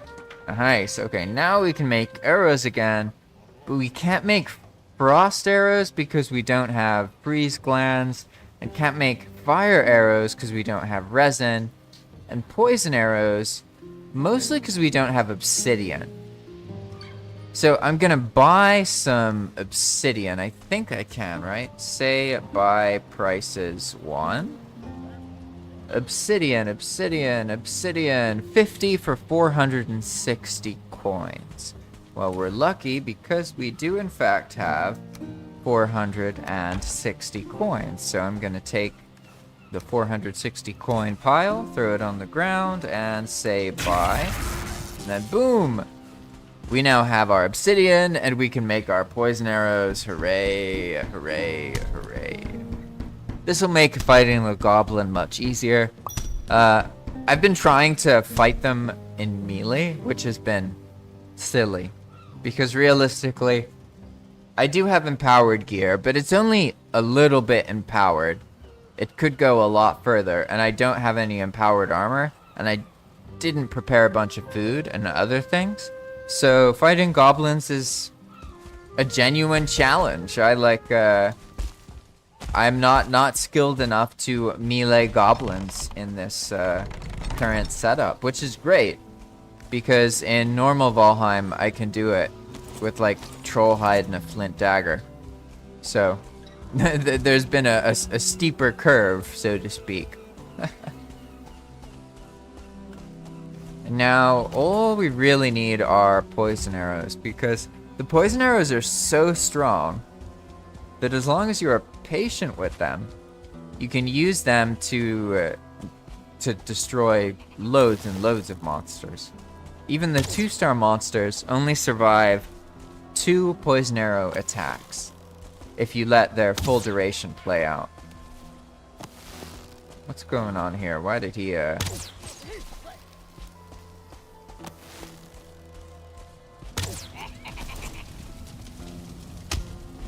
Nice, okay, now we can make arrows again, but we can't make frost arrows because we don't have freeze glands, and can't make fire arrows because we don't have resin, and poison arrows, mostly because we don't have obsidian. So I'm gonna buy some obsidian. I think I can, right? Say buy prices 1. Obsidian, obsidian, obsidian. 50 for 460 coins. Well, we're lucky because we do in fact have 460 coins. So I'm gonna take the 460 coin pile, throw it on the ground, and say buy. And then boom! We now have our obsidian, and we can make our poison arrows. Hooray, hooray, hooray. This will make fighting the goblin much easier. I've been trying to fight them in melee, which has been silly. Because realistically, I do have empowered gear, but it's only a little bit empowered. It could go a lot further, and I don't have any empowered armor, and I didn't prepare a bunch of food and other things. So fighting goblins is a genuine challenge. I'm not skilled enough to melee goblins in this current setup, which is great because in normal Valheim I can do it with like troll hide and a flint dagger. So there's been a steeper curve, so to speak. And now all we really need are poison arrows, because the poison arrows are so strong that as long as you are patient with them, you can use them to destroy loads and loads of monsters. Even the 2-star monsters only survive 2 poison arrow attacks if you let their full duration play out. What's going on here? Why did he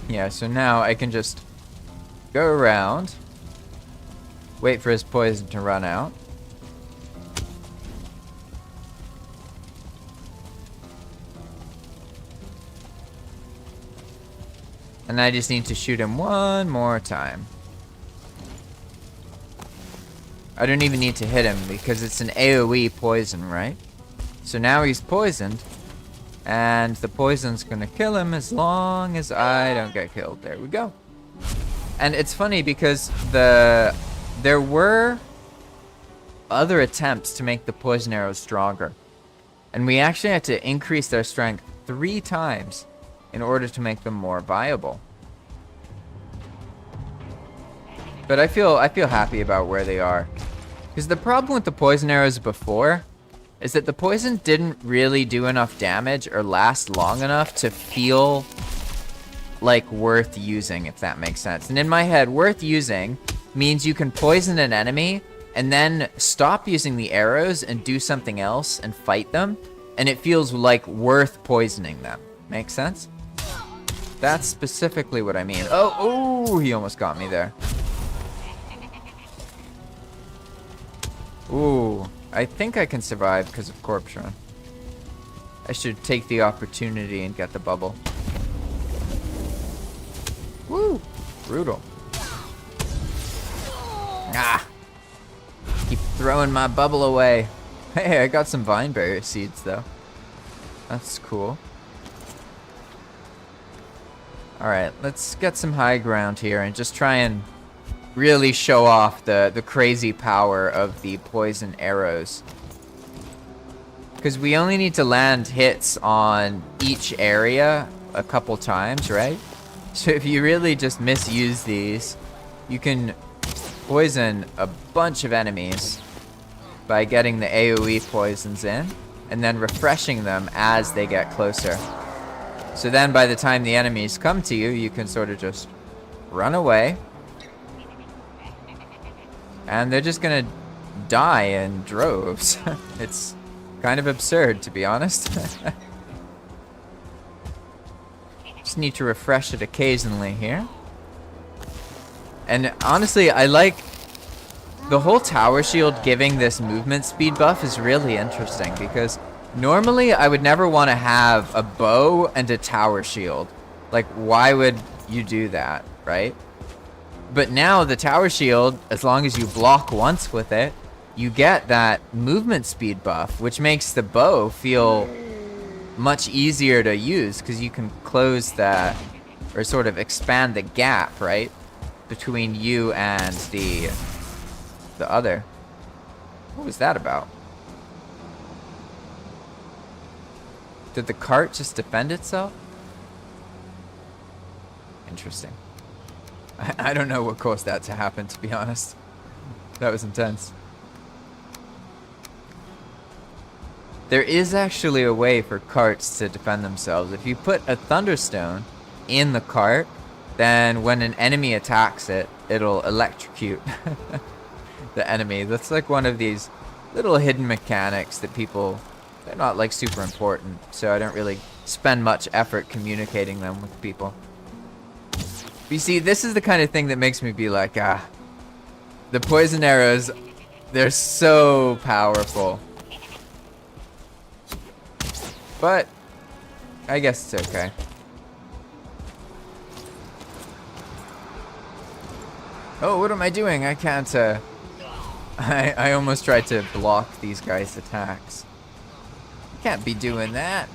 Yeah, so now I can just go around, wait for his poison to run out. And I just need to shoot him one more time. I don't even need to hit him because it's an AoE poison, right? So now he's poisoned. And the poison's gonna kill him as long as I don't get killed. There we go. And it's funny because there were other attempts to make the poison arrows stronger. And we actually had to increase their strength 3 times in order to make them more viable. But I feel happy about where they are. Because the problem with the poison arrows before is that the poison didn't really do enough damage or last long enough to feel like worth using, if that makes sense. And in my head, worth using means you can poison an enemy and then stop using the arrows and do something else and fight them, and it feels like worth poisoning them. Make sense? That's specifically what I mean. Oh, he almost got me there. Ooh. I think I can survive because of corpse run. I should take the opportunity and get the bubble. Woo! Brutal. Ah! Keep throwing my bubble away. Hey, I got some vineberry seeds though. That's cool. Alright, let's get some high ground here and just try and really show off the crazy power of the poison arrows. Because we only need to land hits on each area a couple times, right? So if you really just misuse these, you can poison a bunch of enemies by getting the AoE poisons in and then refreshing them as they get closer. So then by the time the enemies come to you, you can sort of just run away. And they're just gonna die in droves. It's kind of absurd, to be honest. Just need to refresh it occasionally here. And honestly, I like the whole tower shield giving this movement speed buff is really interesting because normally I would never want to have a bow and a tower shield. Like, why would you do that, right? But now the tower shield, as long as you block once with it, you get that movement speed buff, which makes the bow feel much easier to use because you can close that or sort of expand the gap, right, between you and the other. What was that about? Did the cart just defend itself? Interesting. I don't know what caused that to happen, to be honest. That was intense. There is actually a way for carts to defend themselves. If you put a thunderstone in the cart, then when an enemy attacks it, it'll electrocute the enemy. That's like one of these little hidden mechanics that people, they're not like super important, so I don't really spend much effort communicating them with people. But you see, this is the kind of thing that makes me be like, the poison arrows, they're so powerful. But I guess it's okay. Oh, what am I doing? I can't, I almost tried to block these guys' attacks. Can't be doing that.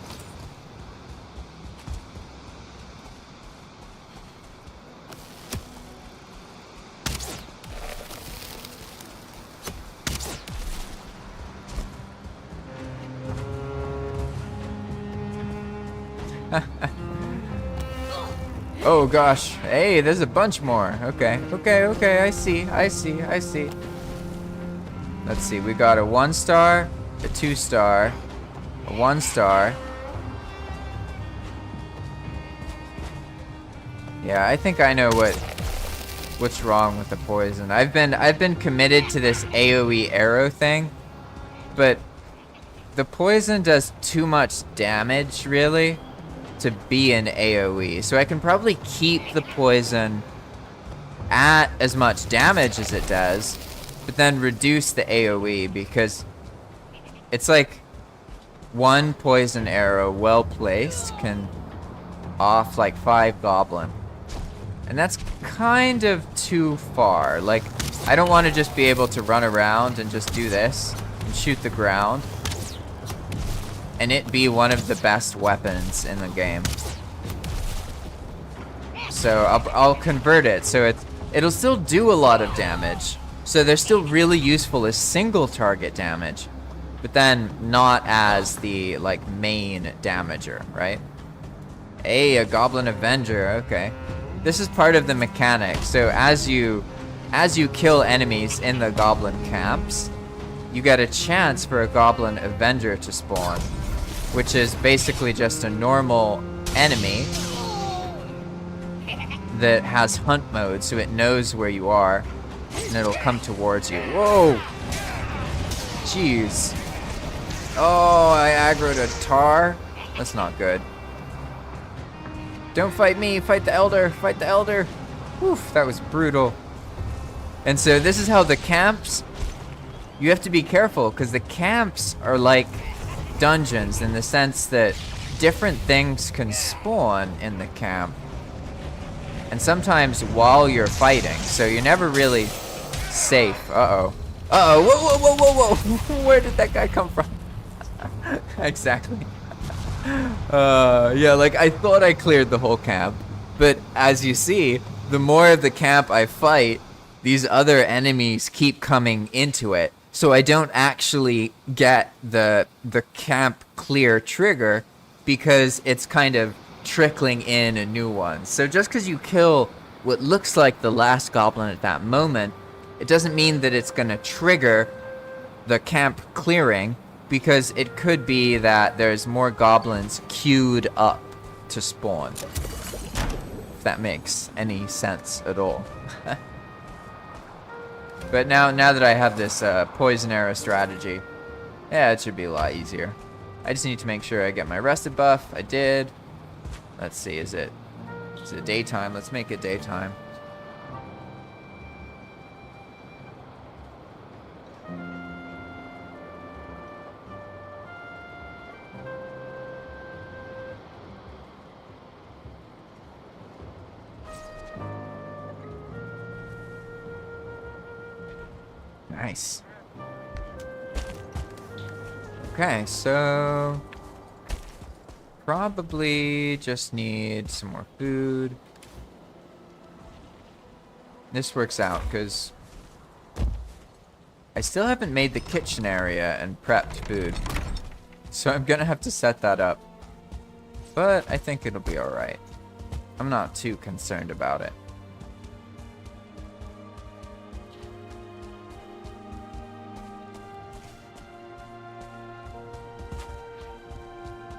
Oh gosh. Hey, there's a bunch more. Okay. Okay, I see. Let's see. We got a 1-star, a 2-star, a 1-star. Yeah, I think I know what's wrong with the poison. I've been committed to this AoE arrow thing, but the poison does too much damage, really, to be an AoE. So I can probably keep the poison at as much damage as it does, but then reduce the AoE, because it's like one poison arrow well placed can off like 5 goblin. And that's kind of too far. Like, I don't want to just be able to run around and just do this and shoot the ground and it be one of the best weapons in the game. So I'll convert it so it'll still do a lot of damage. So they're still really useful as single target damage, but then not as the like main damager, right? Hey, a Goblin Avenger, okay. This is part of the mechanic. So as you kill enemies in the Goblin camps, you get a chance for a Goblin Avenger to spawn, which is basically just a normal enemy that has hunt mode, so it knows where you are, and it'll come towards you. Whoa! Jeez. Oh, I aggroed a tar? That's not good. Don't fight me, fight the elder, fight the elder. Oof, that was brutal. And so this is how the camps, you have to be careful, because the camps are like dungeons in the sense that different things can spawn in the camp, and sometimes while you're fighting, so you're never really safe. Whoa, where did that guy come from? Exactly. Yeah, like I thought I cleared the whole camp, but as you see, the more of the camp I fight, these other enemies keep coming into it. So I don't actually get the camp clear trigger because it's kind of trickling in a new one. So just because you kill what looks like the last goblin at that moment, it doesn't mean that it's going to trigger the camp clearing, because it could be that there's more goblins queued up to spawn. If that makes any sense at all. But now that I have this poison arrow strategy, yeah, it should be a lot easier. I just need to make sure I get my rested buff. I did. Let's see, is it daytime? Let's make it daytime. Nice. Okay, so probably just need some more food. This works out because I still haven't made the kitchen area and prepped food. So I'm gonna have to set that up. But I think it'll be alright. I'm not too concerned about it.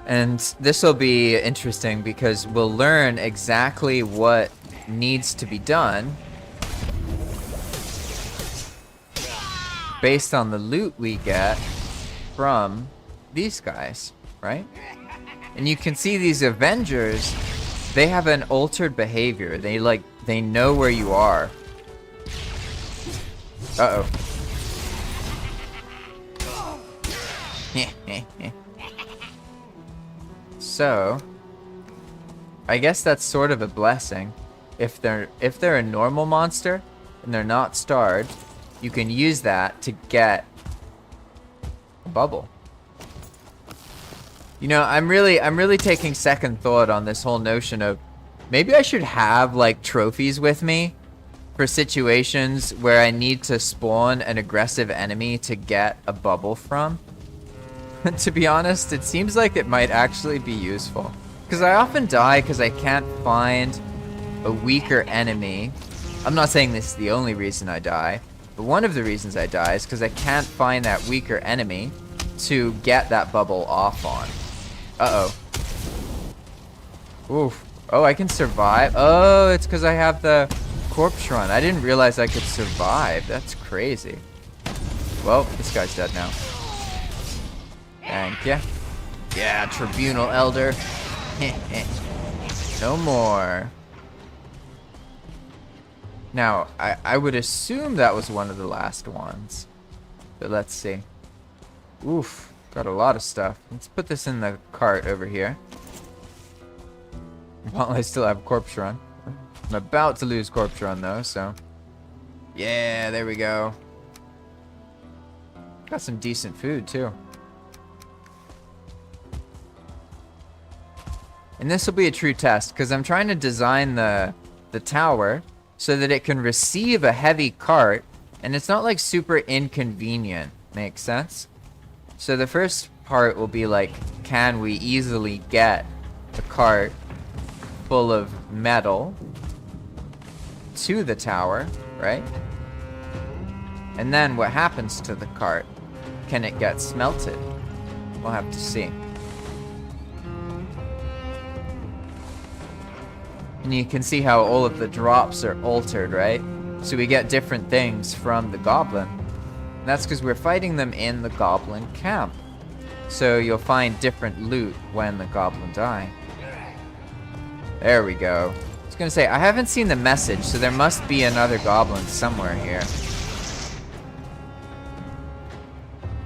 And this will be interesting because we'll learn exactly what needs to be done based on the loot we get from these guys, right? And you can see these Avengers, they have an altered behavior. They know where you are. Uh-oh. So, I guess that's sort of a blessing. If they're a normal monster and they're not starved, you can use that to get a bubble. You know, I'm really taking second thought on this whole notion of maybe I should have like trophies with me for situations where I need to spawn an aggressive enemy to get a bubble from. To be honest, it seems like it might actually be useful. Because I often die because I can't find a weaker enemy. I'm not saying this is the only reason I die, but one of the reasons I die is because I can't find that weaker enemy to get that bubble off on. Uh-oh. Oof. Oh, I can survive. Oh, it's because I have the corpse run. I didn't realize I could survive. That's crazy. Well, this guy's dead now. Thank ya. Yeah, Tribunal Elder. No more. Now, I would assume that was one of the last ones. But let's see. Oof, got a lot of stuff. Let's put this in the cart over here. While I still have Corpse Run. I'm about to lose Corpse Run though, so. Yeah, there we go. Got some decent food too. And this will be a true test, because I'm trying to design the tower so that it can receive a heavy cart, and it's not like super inconvenient. Makes sense? So the first part will be like, can we easily get a cart full of metal to the tower, right? And then what happens to the cart? Can it get smelted? We'll have to see. And you can see how all of the drops are altered, right? So we get different things from the goblin. And that's because we're fighting them in the goblin camp. So you'll find different loot when the goblin die. There we go. I was gonna say, I haven't seen the message, so there must be another goblin somewhere here.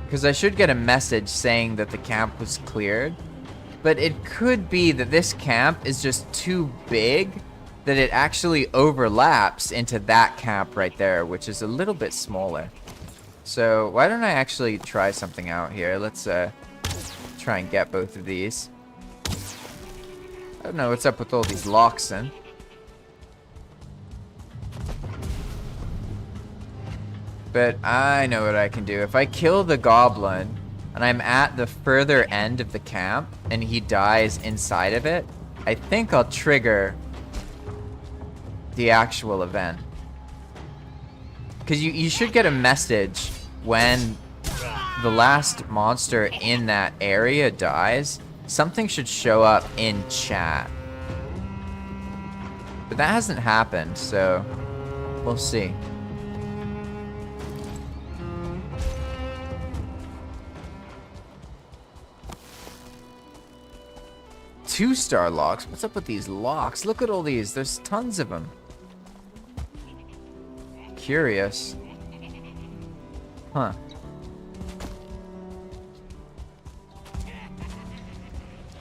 Because I should get a message saying that the camp was cleared. But it could be that this camp is just too big that it actually overlaps into that camp right there, which is a little bit smaller. So why don't I actually try something out here? Let's try and get both of these. I don't know what's up with all these locks then. But I know what I can do. If I kill the goblin and I'm at the further end of the camp and he dies inside of it, I think I'll trigger the actual event. Because you should get a message when the last monster in that area dies. Something should show up in chat. But that hasn't happened, so we'll see. Two-star locks? What's up with these locks? Look at all these. There's tons of them. Curious. Huh.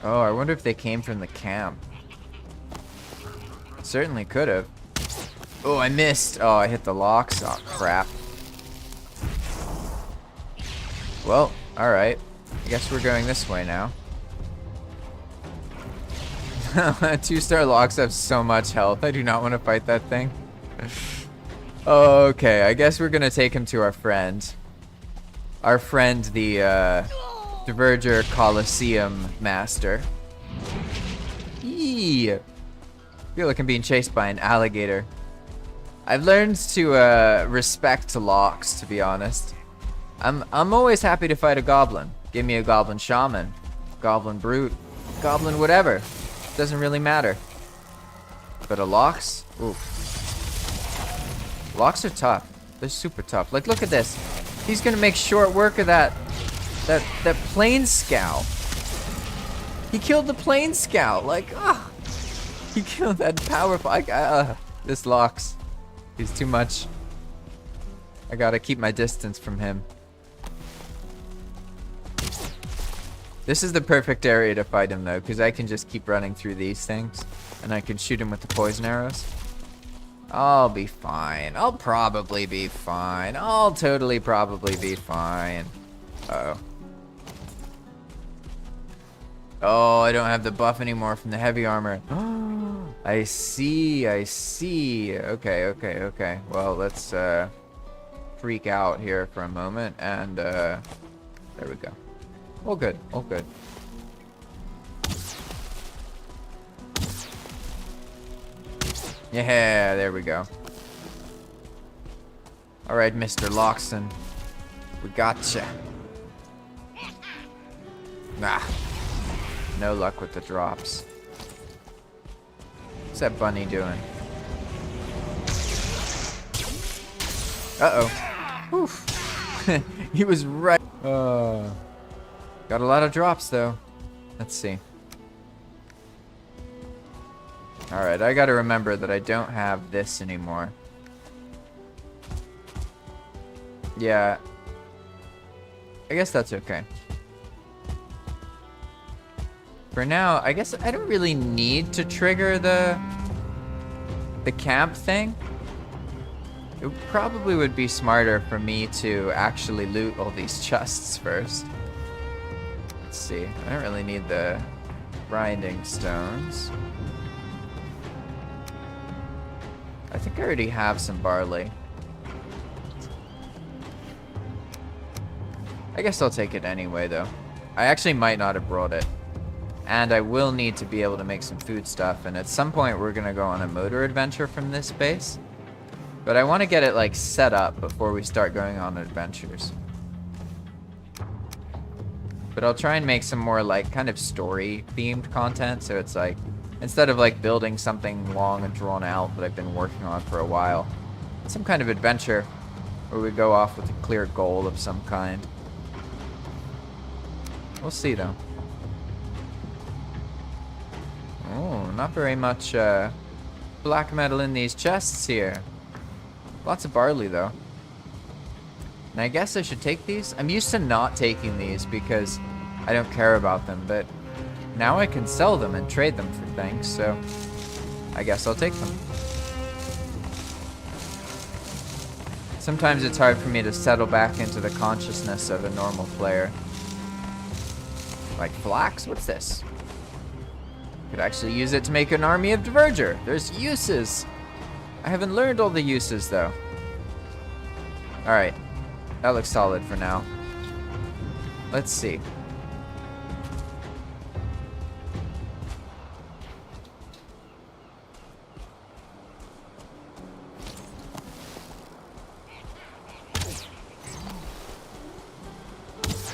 Oh, I wonder if they came from the camp. Certainly could have. Oh, I missed. Oh, I hit the locks. Oh, crap. Well, alright. I guess we're going this way now. 2-star locks have so much health. I do not want to fight that thing. Okay, I guess we're gonna take him to our friend. Our friend, the Diverger Coliseum Master. Eee! I feel like I'm being chased by an alligator. I've learned to respect locks, to be honest. I'm always happy to fight a goblin. Give me a goblin shaman, goblin brute, goblin whatever. Doesn't really matter. But a locks? Ooh. Locks are tough. They're super tough. Like, look at this. He's gonna make short work of that plane scout. He killed the plane scout. Like, ah. He killed that powerful. This locks. He's too much. I gotta keep my distance from him. This is the perfect area to fight him though, because I can just keep running through these things, and I can shoot him with the poison arrows. I'll be fine. I'll probably be fine. I'll totally probably be fine. Uh-oh. Oh, I don't have the buff anymore from the heavy armor. I see, I see. Okay. Well, let's freak out here for a moment, and there we go. All good, all good. Yeah, there we go. All right, Mr. Loxon, we gotcha. Nah, no luck with the drops. What's that bunny doing? Uh-oh. Oof. He was right. Got a lot of drops, though. Let's see. Alright, I gotta remember that I don't have this anymore. Yeah. I guess that's okay. For now, I guess I don't really need to trigger the camp thing. It probably would be smarter for me to actually loot all these chests first. Let's see. I don't really need the grinding stones. I think I already have some barley. I guess I'll take it anyway, though. I actually might not have brought it. And I will need to be able to make some food stuff, and at some point we're gonna go on a motor adventure from this base. But I want to get it, like, set up before we start going on adventures. But I'll try and make some more, like, kind of story-themed content, so it's like, instead of, like, building something long and drawn out that I've been working on for a while, some kind of adventure where we go off with a clear goal of some kind. We'll see, though. Oh, not very much black metal in these chests here. Lots of barley, though. And I guess I should take these. I'm used to not taking these because I don't care about them, but now I can sell them and trade them for things, so I guess I'll take them. Sometimes it's hard for me to settle back into the consciousness of a normal player. Like flax? What's this? Could actually use it to make an army of Diverger. There's uses. I haven't learned all the uses, though. Alright. That looks solid for now. Let's see.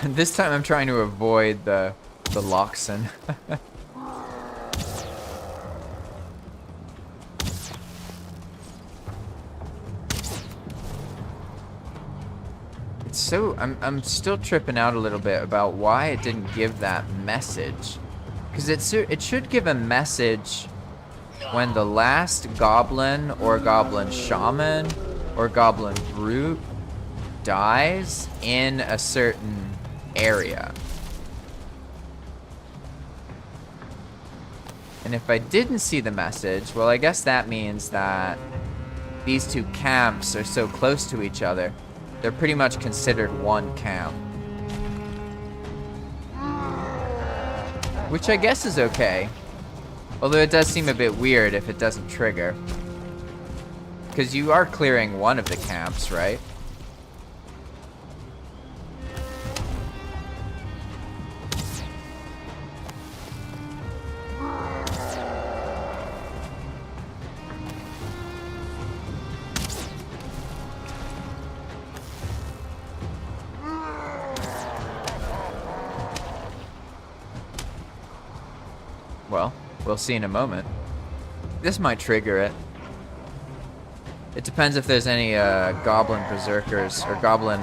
This time I'm trying to avoid the Loxon. So I'm still tripping out a little bit about why it didn't give that message, because it should give a message when the last goblin or goblin shaman or goblin brute dies in a certain area. And if I didn't see the message, well, I guess that means that these two camps are so close to each other. They're pretty much considered one camp. which I guess is okay. Although it does seem a bit weird if it doesn't trigger. Because you are clearing one of the camps, right? Well, we'll see in a moment. This might trigger it. It depends if there's any goblin berserkers or goblin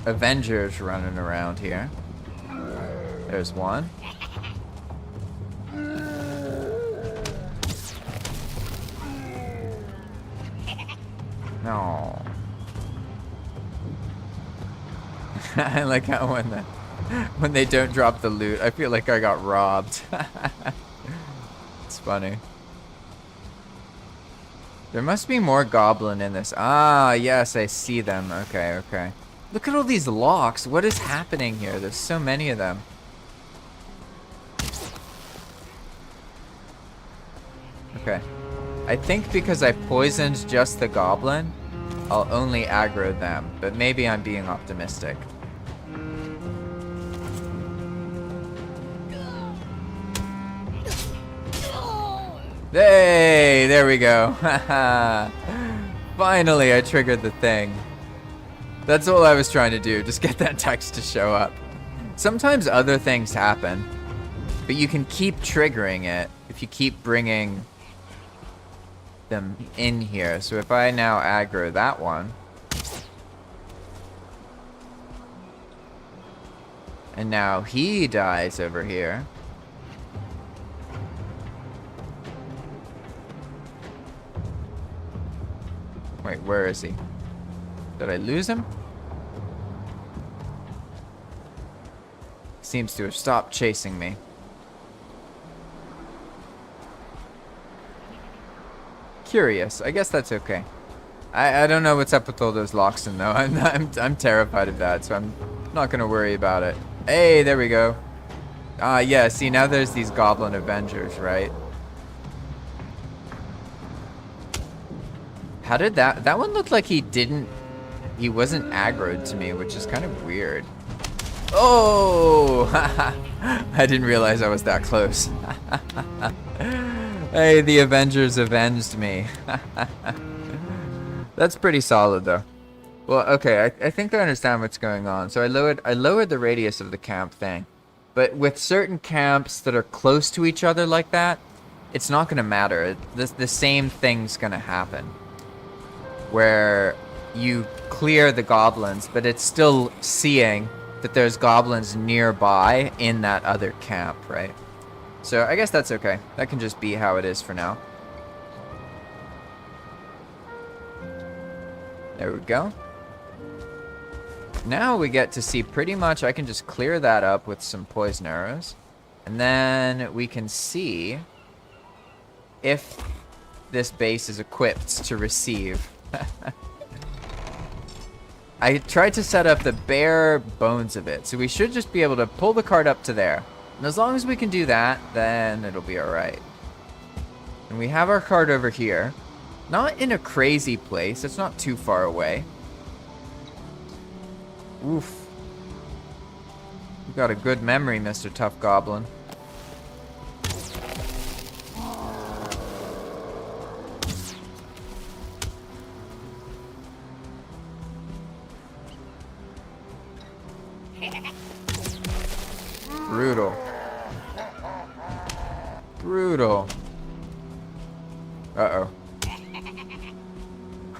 avengers running around here. There's one. No. I like how when they don't drop the loot, I feel like I got robbed. It's funny. There must be more goblin in this. Ah, yes, I see them. Okay, okay. Look at all these locks. What is happening here? There's so many of them. Okay. I think because I poisoned just the goblin, I'll only aggro them. But maybe I'm being optimistic. Hey, there we go. Finally, I triggered the thing. That's all I was trying to do, just get that text to show up. Sometimes other things happen, but you can keep triggering it if you keep bringing them in here. So if I now aggro that one, and now he dies over here. Wait, where is he? Did I lose him? Seems to have stopped chasing me. Curious. I guess that's okay. I don't know what's up with all those locks in though. I'm terrified of that, so I'm not gonna worry about it. Hey, there we go. Ah, yeah. See, now there's these goblin avengers, right? How did that one looked like he wasn't aggroed to me, which is kind of weird. Oh! I didn't realize I was that close. Hey, the Avengers avenged me. That's pretty solid though. Well, okay, I think I understand what's going on. So I lowered the radius of the camp thing. But with certain camps that are close to each other like that, it's not gonna matter. The same thing's gonna happen. Where you clear the goblins, but it's still seeing that there's goblins nearby in that other camp, right? So I guess that's okay. That can just be how it is for now. There we go. Now we get to see pretty much, I can just clear that up with some poison arrows. And then we can see if this base is equipped to receive. I tried to set up the bare bones of it, so we should just be able to pull the cart up to there. And as long as we can do that, then it'll be alright. And we have our cart over here. Not in a crazy place, it's not too far away. Oof. You got a good memory, Mr. Tough Goblin. Brutal. Brutal. Uh-oh.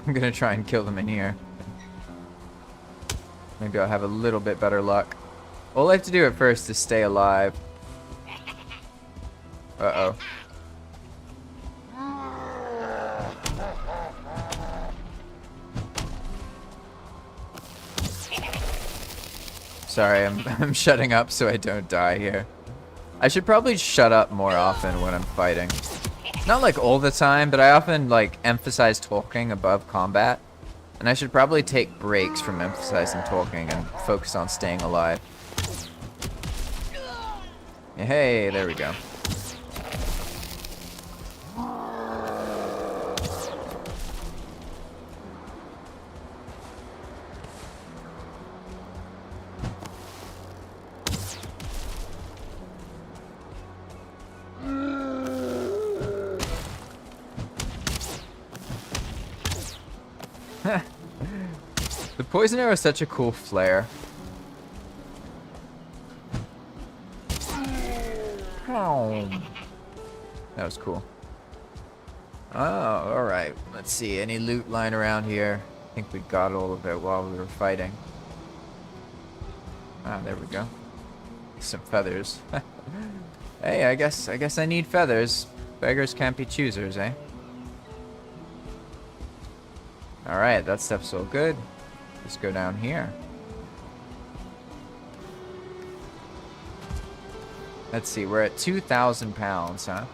I'm gonna try and kill them in here. Maybe I'll have a little bit better luck. All I have to do at first is stay alive. Uh-oh. Sorry, I'm shutting up so I don't die here. I should probably shut up more often when I'm fighting. Not like all the time, but I often like emphasize talking above combat. And I should probably take breaks from emphasizing talking and focus on staying alive. Hey, there we go. The poison arrow is such a cool flare. That was cool. Oh, alright. Let's see. Any loot lying around here? I think we got all of it while we were fighting. Ah, there we go. Some feathers. Hey, I guess I need feathers. Beggars can't be choosers, eh? Alright, that stuff's all good. Let's go down here. Let's see, we're at 2,000 pounds, huh?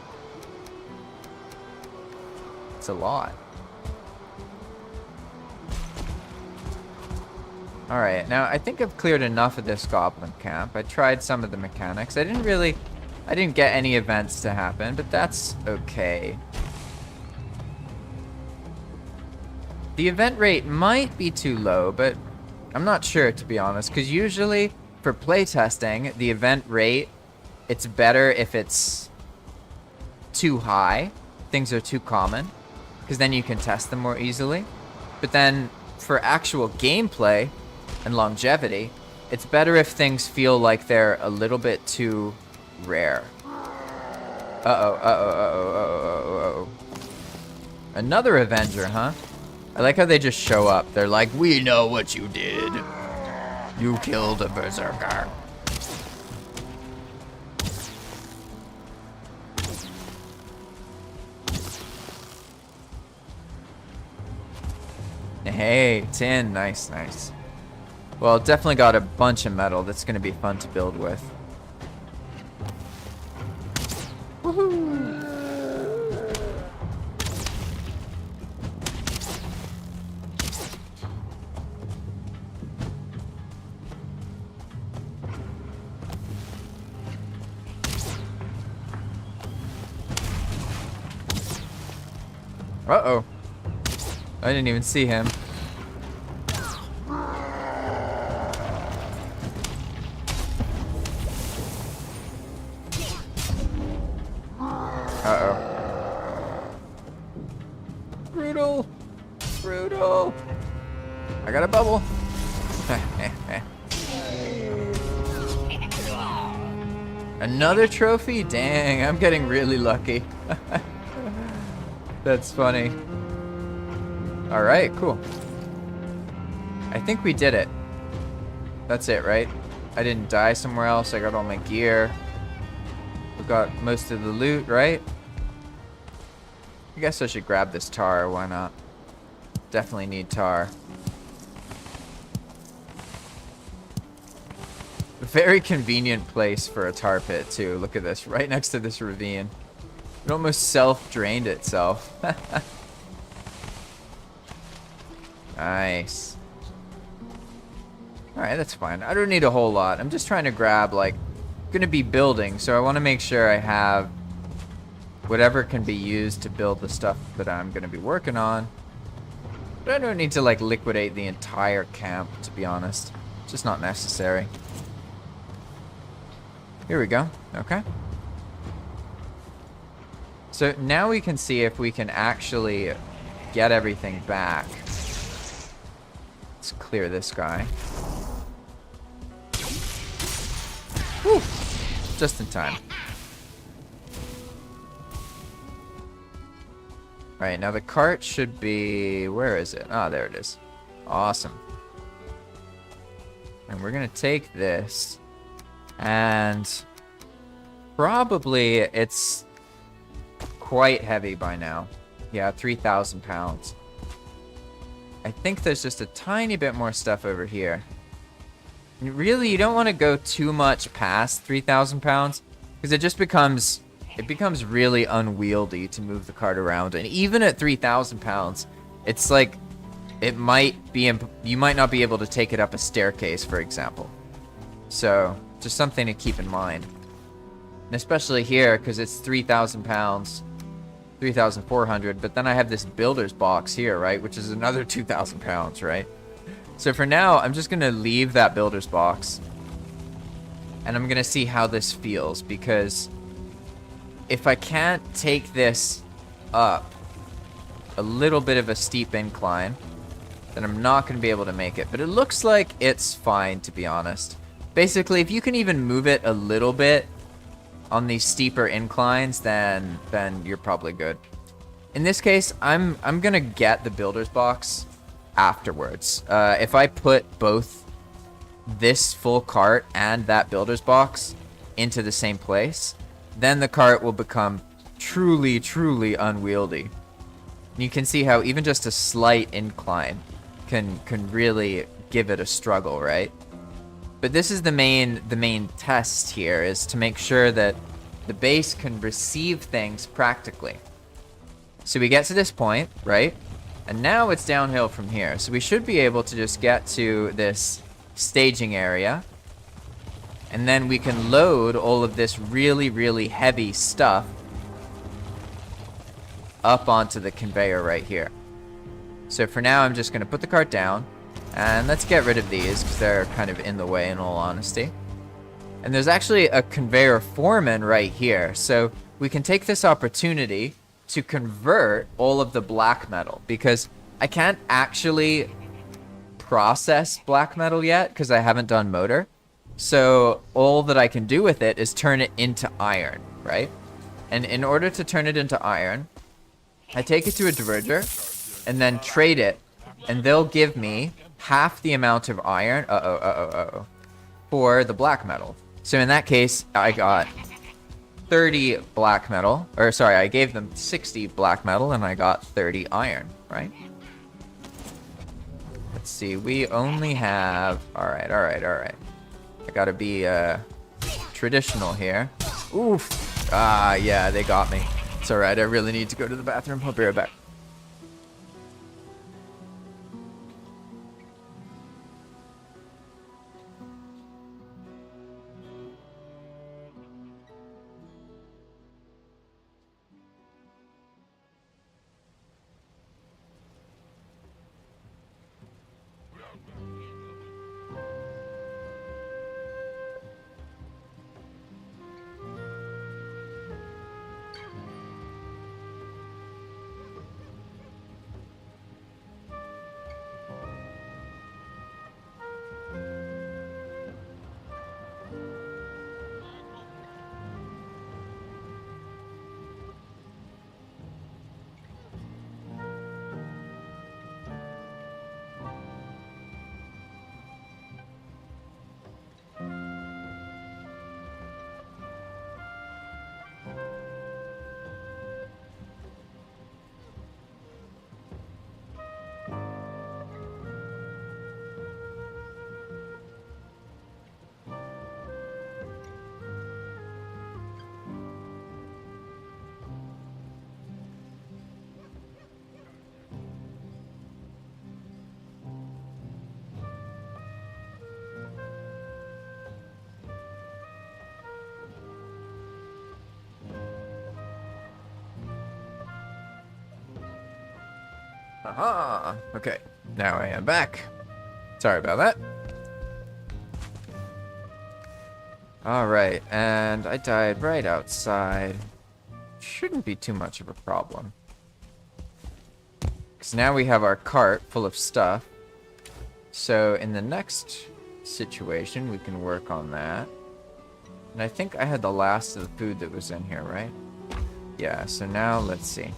It's a lot. Alright, now I think I've cleared enough of this goblin camp. I tried some of the mechanics. I didn't get any events to happen, but that's okay. The event rate might be too low, but I'm not sure, to be honest, because usually for playtesting, the event rate, it's better if it's too high, things are too common, because then you can test them more easily. But then for actual gameplay and longevity, it's better if things feel like they're a little bit too rare. Uh-oh. Another Avenger, huh? I like how they just show up. They're like, we know what you did. You killed a berserker. Hey, tin. Nice, nice. Well, definitely got a bunch of metal. That's going to be fun to build with. Woohoo! Uh-oh. I didn't even see him. Uh-oh. Brutal. Brutal. I got a bubble. Another trophy? Dang, I'm getting really lucky. That's funny. Alright, cool. I think we did it. That's it, right? I didn't die somewhere else. I got all my gear. We got most of the loot, right? I guess I should grab this tar. Why not? Definitely need tar. A very convenient place for a tar pit, too. Look at this. Right next to this ravine. It almost self-drained itself. Nice. Alright, that's fine. I don't need a whole lot. I'm just trying to grab, like, I'm gonna be building, so I want to make sure I have whatever can be used to build the stuff that I'm gonna be working on. But I don't need to, like, liquidate the entire camp, to be honest. It's just not necessary. Here we go. Okay. So now we can see if we can actually get everything back. Let's clear this guy. Whew. Just in time. Alright, now the cart should be... Where is it? Ah, there it is. Awesome. And we're going to take this. And probably it's quite heavy by now. Yeah, 3,000 pounds. I think there's just a tiny bit more stuff over here. Really, you don't want to go too much past 3,000 pounds because it just becomes really unwieldy to move the cart around. And even at 3,000 pounds, it's like it might be you might not be able to take it up a staircase, for example. So just something to keep in mind. And especially here, because it's 3,000 pounds, 3,400. But then I have this builder's box here, right? Which is another 2,000 pounds, right? So for now, I'm just going to leave that builder's box. And I'm going to see how this feels. Because if I can't take this up a little bit of a steep incline, then I'm not going to be able to make it. But it looks like it's fine, to be honest. Basically, if you can even move it a little bit on these steeper inclines, then you're probably good. In this case, I'm gonna get the builder's box afterwards. If I put both this full cart and that builder's box into the same place, then the cart will become truly, truly unwieldy. And you can see how even just a slight incline can really give it a struggle, right? But this is the main test here, is to make sure that the base can receive things practically. So we get to this point, right? And now it's downhill from here. So we should be able to just get to this staging area. And then we can load all of this really, really heavy stuff up onto the conveyor right here. So for now, I'm just going to put the cart down. And let's get rid of these, because they're kind of in the way, in all honesty. And there's actually a conveyor foreman right here. So we can take this opportunity to convert all of the black metal, because I can't actually process black metal yet because I haven't done motor. So all that I can do with it is turn it into iron, right? And in order to turn it into iron, I take it to a diverger and then trade it, and they'll give me half the amount of iron for the black metal. So in that case, I got 30 black metal, or sorry, I gave them 60 black metal and I got 30 iron, right? Let's see, we only have, all right. I gotta be traditional here. Oof. Ah, yeah, they got me. It's all right, I really need to go to the bathroom. I'll be right back. Aha! Okay, now I am back. Sorry about that. Alright, and I died right outside. Shouldn't be too much of a problem. Because now we have our cart full of stuff. So in the next situation, we can work on that. And I think I had the last of the food that was in here, right? Yeah, so now let's see.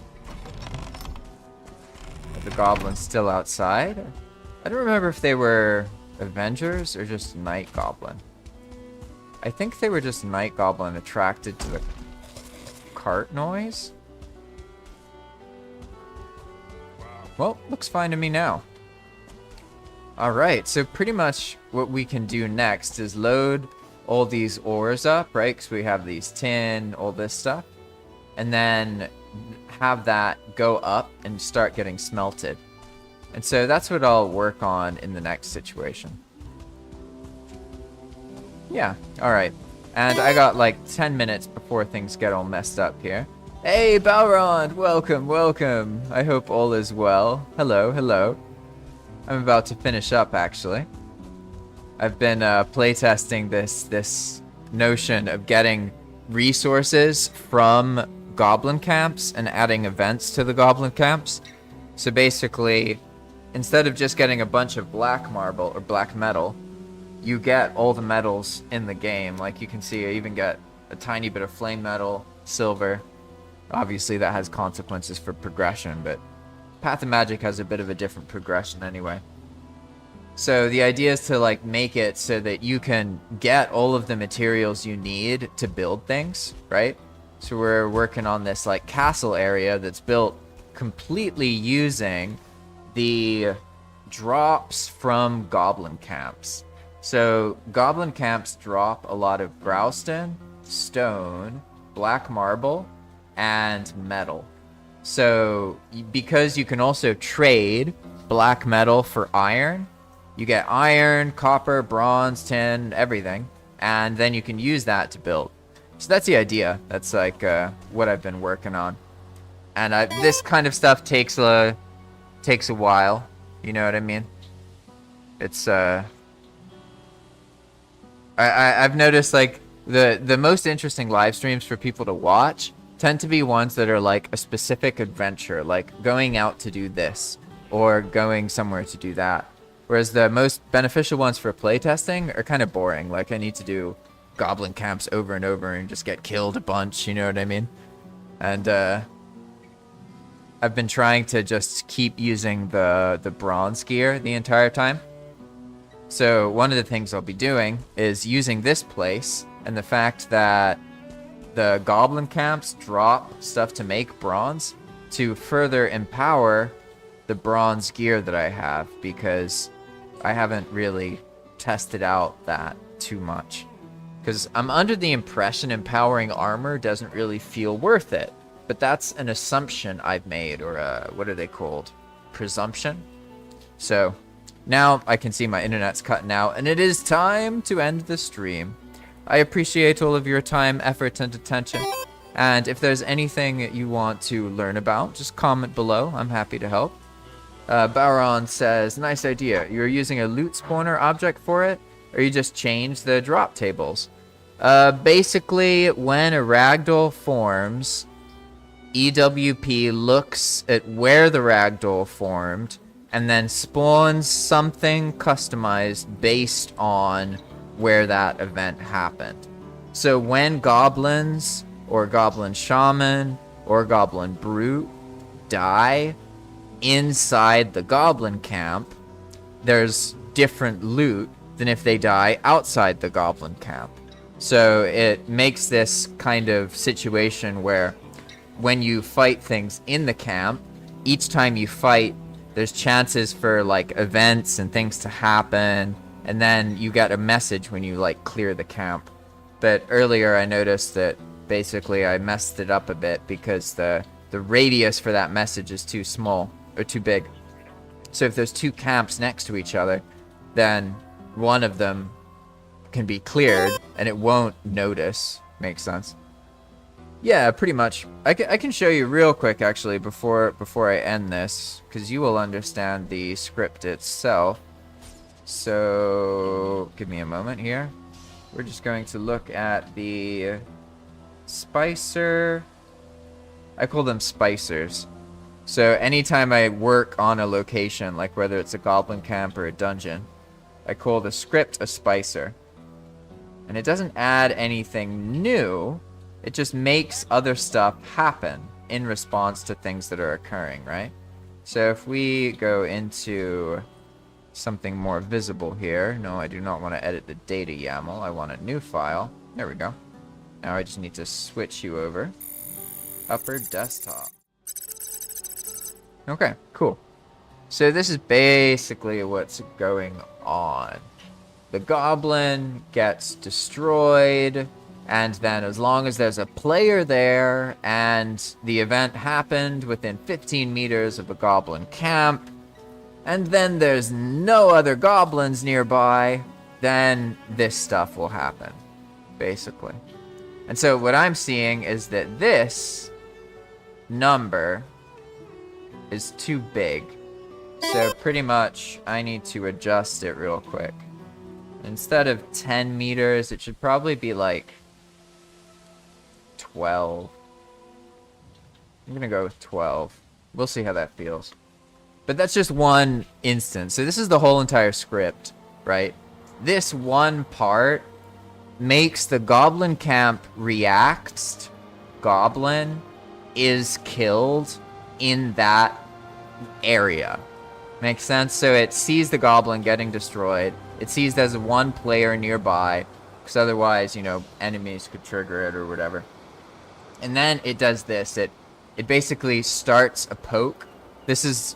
Are the goblins still outside? I don't remember if they were Avengers or just Night Goblin. I think they were just Night Goblin attracted to the cart noise. Well, looks fine to me now. Alright, so pretty much what we can do next is load all these ores up, right? Because we have these tin, all this stuff. And then have that go up and start getting smelted. And so that's what I'll work on in the next situation. Yeah, alright. And I got like 10 minutes before things get all messed up here. Hey, Balrond! Welcome, welcome. I hope all is well. Hello, hello. I'm about to finish up, actually. I've been playtesting this notion of getting resources from goblin camps and adding events to the goblin camps. So basically, instead of just getting a bunch of black marble or black metal, you get all the metals in the game. Like you can see, I even get a tiny bit of flame metal, silver. Obviously that has consequences for progression, but Path of Magic has a bit of a different progression anyway. So the idea is to like make it so that you can get all of the materials you need to build things, right? So we're working on this like castle area that's built completely using the drops from goblin camps. So goblin camps drop a lot of growstone, stone, black marble, and metal. So because you can also trade black metal for iron, you get iron, copper, bronze, tin, everything, and then you can use that to build. So that's the idea. That's like what I've been working on. And this kind of stuff takes a while. You know what I mean? It's I've noticed like the most interesting live streams for people to watch tend to be ones that are like a specific adventure, like going out to do this or going somewhere to do that. Whereas the most beneficial ones for playtesting are kind of boring. Like I need to do goblin camps over and over and just get killed a bunch, you know what I mean? And I've been trying to just keep using the bronze gear the entire time. So one of the things I'll be doing is using this place and the fact that the goblin camps drop stuff to make bronze to further empower the bronze gear that I have, because I haven't really tested out that too much. Because I'm under the impression empowering armor doesn't really feel worth it. But that's an assumption I've made, or what are they called? Presumption? So now I can see my internet's cutting out, and it is time to end the stream. I appreciate all of your time, effort, and attention. And if there's anything you want to learn about, just comment below. I'm happy to help. Baron says, nice idea. You're using a loot spawner object for it, or you just change the drop tables? Basically, when a ragdoll forms, EWP looks at where the ragdoll formed and then spawns something customized based on where that event happened. So when goblins or goblin shaman or goblin brute die inside the goblin camp, there's different loot than if they die outside the goblin camp. So it makes this kind of situation where when you fight things in the camp, each time you fight, there's chances for like events and things to happen, and then you get a message when you like clear the camp. But earlier I noticed that basically I messed it up a bit because the radius for that message is too small or too big. So if there's two camps next to each other, then one of them can be cleared and it won't notice. Makes sense? Yeah, pretty much. I can show you real quick actually before I end this, because you will understand the script itself. So give me a moment here. We're just going to look at the Spicer. I call them Spicers. So anytime I work on a location, like whether it's a goblin camp or a dungeon, I call the script a Spicer. And it doesn't add anything new. It just makes other stuff happen in response to things that are occurring, right? So if we go into something more visible here. No, I do not want to edit the data YAML. I want a new file. There we go. Now I just need to switch you over. Upper desktop. Okay, cool. So this is basically what's going on. The goblin gets destroyed, and then as long as there's a player there and the event happened within 15 meters of a goblin camp, and then there's no other goblins nearby, then this stuff will happen. basically. And so what I'm seeing is that this number is too big. So pretty much I need to adjust it real quick. Instead of 10 meters, it should probably be like 12. I'm gonna go with 12. We'll see how that feels. But that's just one instance. So this is the whole entire script, right? This one part makes the goblin camp react. Goblin is killed in that area. Makes sense? So it sees the goblin getting destroyed. It sees there's one player nearby, because otherwise, you know, enemies could trigger it or whatever. And then it does this. It basically starts a poke. This is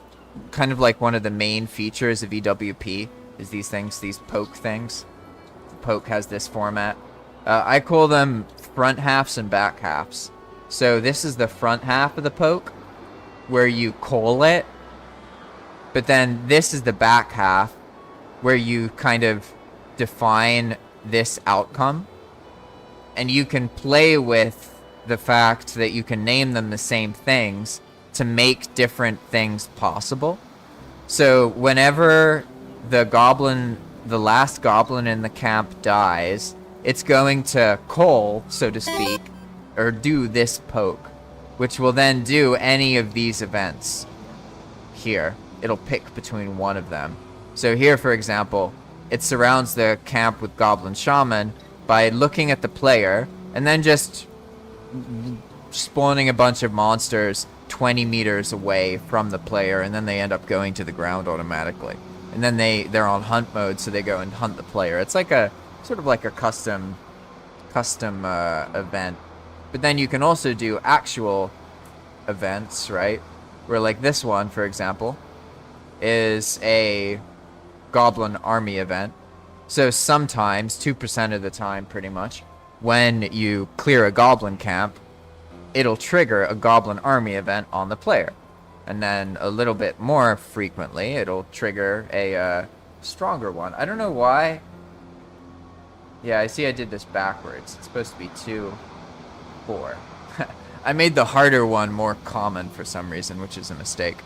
kind of like one of the main features of EWP, is these things, these poke things. The poke has this format. I call them front halves and back halves. So this is the front half of the poke, where you call it. But then this is the back half, where you kind of define this outcome. And you can play with the fact that you can name them the same things to make different things possible. So whenever the last goblin in the camp dies, it's going to call, so to speak, or do this poke, which will then do any of these events here. It'll pick between one of them. So here, for example, it surrounds the camp with Goblin Shaman by looking at the player and then just spawning a bunch of monsters 20 meters away from the player, and then they end up going to the ground automatically. And then they're on hunt mode, so they go and hunt the player. It's like a sort of like a custom event. But then you can also do actual events, right? Where like this one, for example, is a goblin army event. So sometimes, 2% of the time pretty much, when you clear a goblin camp, it'll trigger a goblin army event on the player. And then a little bit more frequently, it'll trigger a stronger one. I don't know why. Yeah, I see I did this backwards. It's supposed to be 2, 4. I made the harder one more common for some reason, which is a mistake.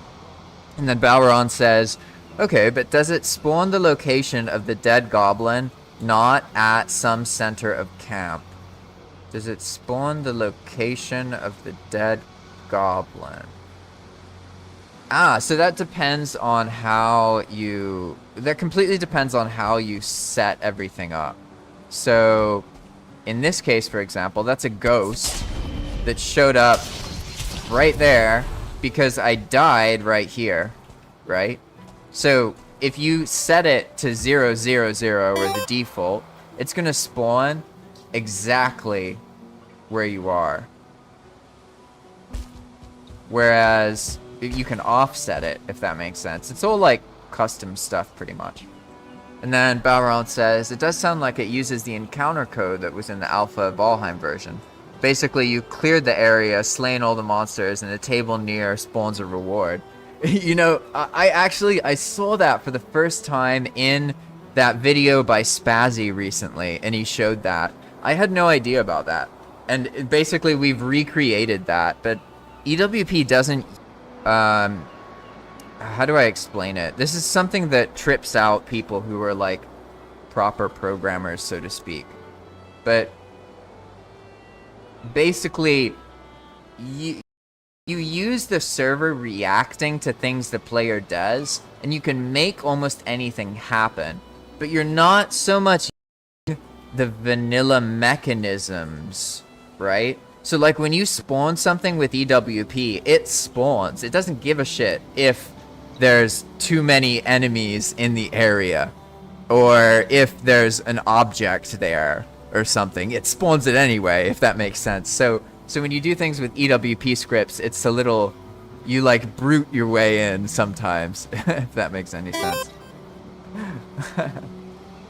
And then Balron says, okay, but does it spawn the location of the dead goblin not at some center of camp? Does it spawn the location of the dead goblin? So that depends on how you... That completely depends on how you set everything up. So, in this case, for example, that's a ghost that showed up right there because I died right here, right? So, if you set it to 0, 0, 0, or the default, it's going to spawn exactly where you are. Whereas, you can offset it, if that makes sense. It's all like custom stuff, pretty much. And then Balron says, it does sound like it uses the encounter code that was in the alpha Valheim version. Basically, you cleared the area, slain all the monsters, and a table near spawns a reward. You know, I saw that for the first time in that video by Spazzy recently, and he showed that. I had no idea about that. And basically, we've recreated that, but EWP doesn't... how do I explain it? This is something that trips out people who are like proper programmers, so to speak. But basically, you use the server reacting to things the player does, and you can make almost anything happen. But you're not so much using the vanilla mechanisms, right? So like when you spawn something with EWP, it spawns. It doesn't give a shit if there's too many enemies in the area, or if there's an object there or something. It spawns it anyway, if that makes sense. So when you do things with EWP scripts, it's a little, you like brute your way in sometimes, if that makes any sense.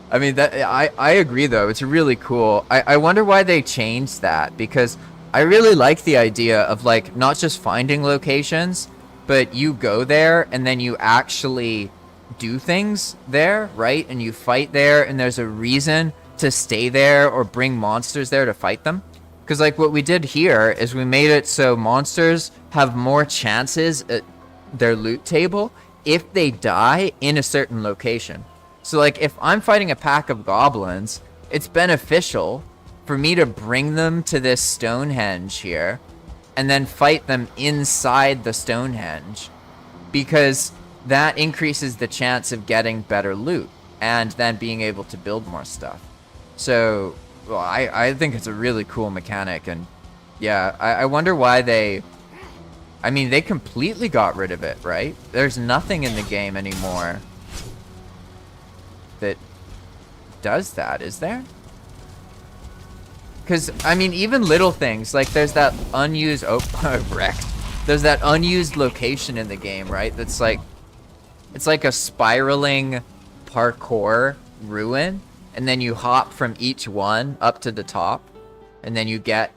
I mean, that I agree though, it's really cool. I wonder why they changed that, because I really like the idea of like not just finding locations, but you go there and then you actually do things there, right? And you fight there, and there's a reason to stay there or bring monsters there to fight them. Because like what we did here is we made it so monsters have more chances at their loot table if they die in a certain location. So like if I'm fighting a pack of goblins, it's beneficial for me to bring them to this Stonehenge here and then fight them inside the Stonehenge, because that increases the chance of getting better loot and then being able to build more stuff. So, well, I think it's a really cool mechanic, and yeah, I wonder why they... I mean, they completely got rid of it, right? There's nothing in the game anymore that does that, is there? Because, I mean, even little things, like there's that unused... Oh, wrecked. There's that unused location in the game, right? That's like... It's like a spiraling parkour ruin, and then you hop from each one up to the top, and then you get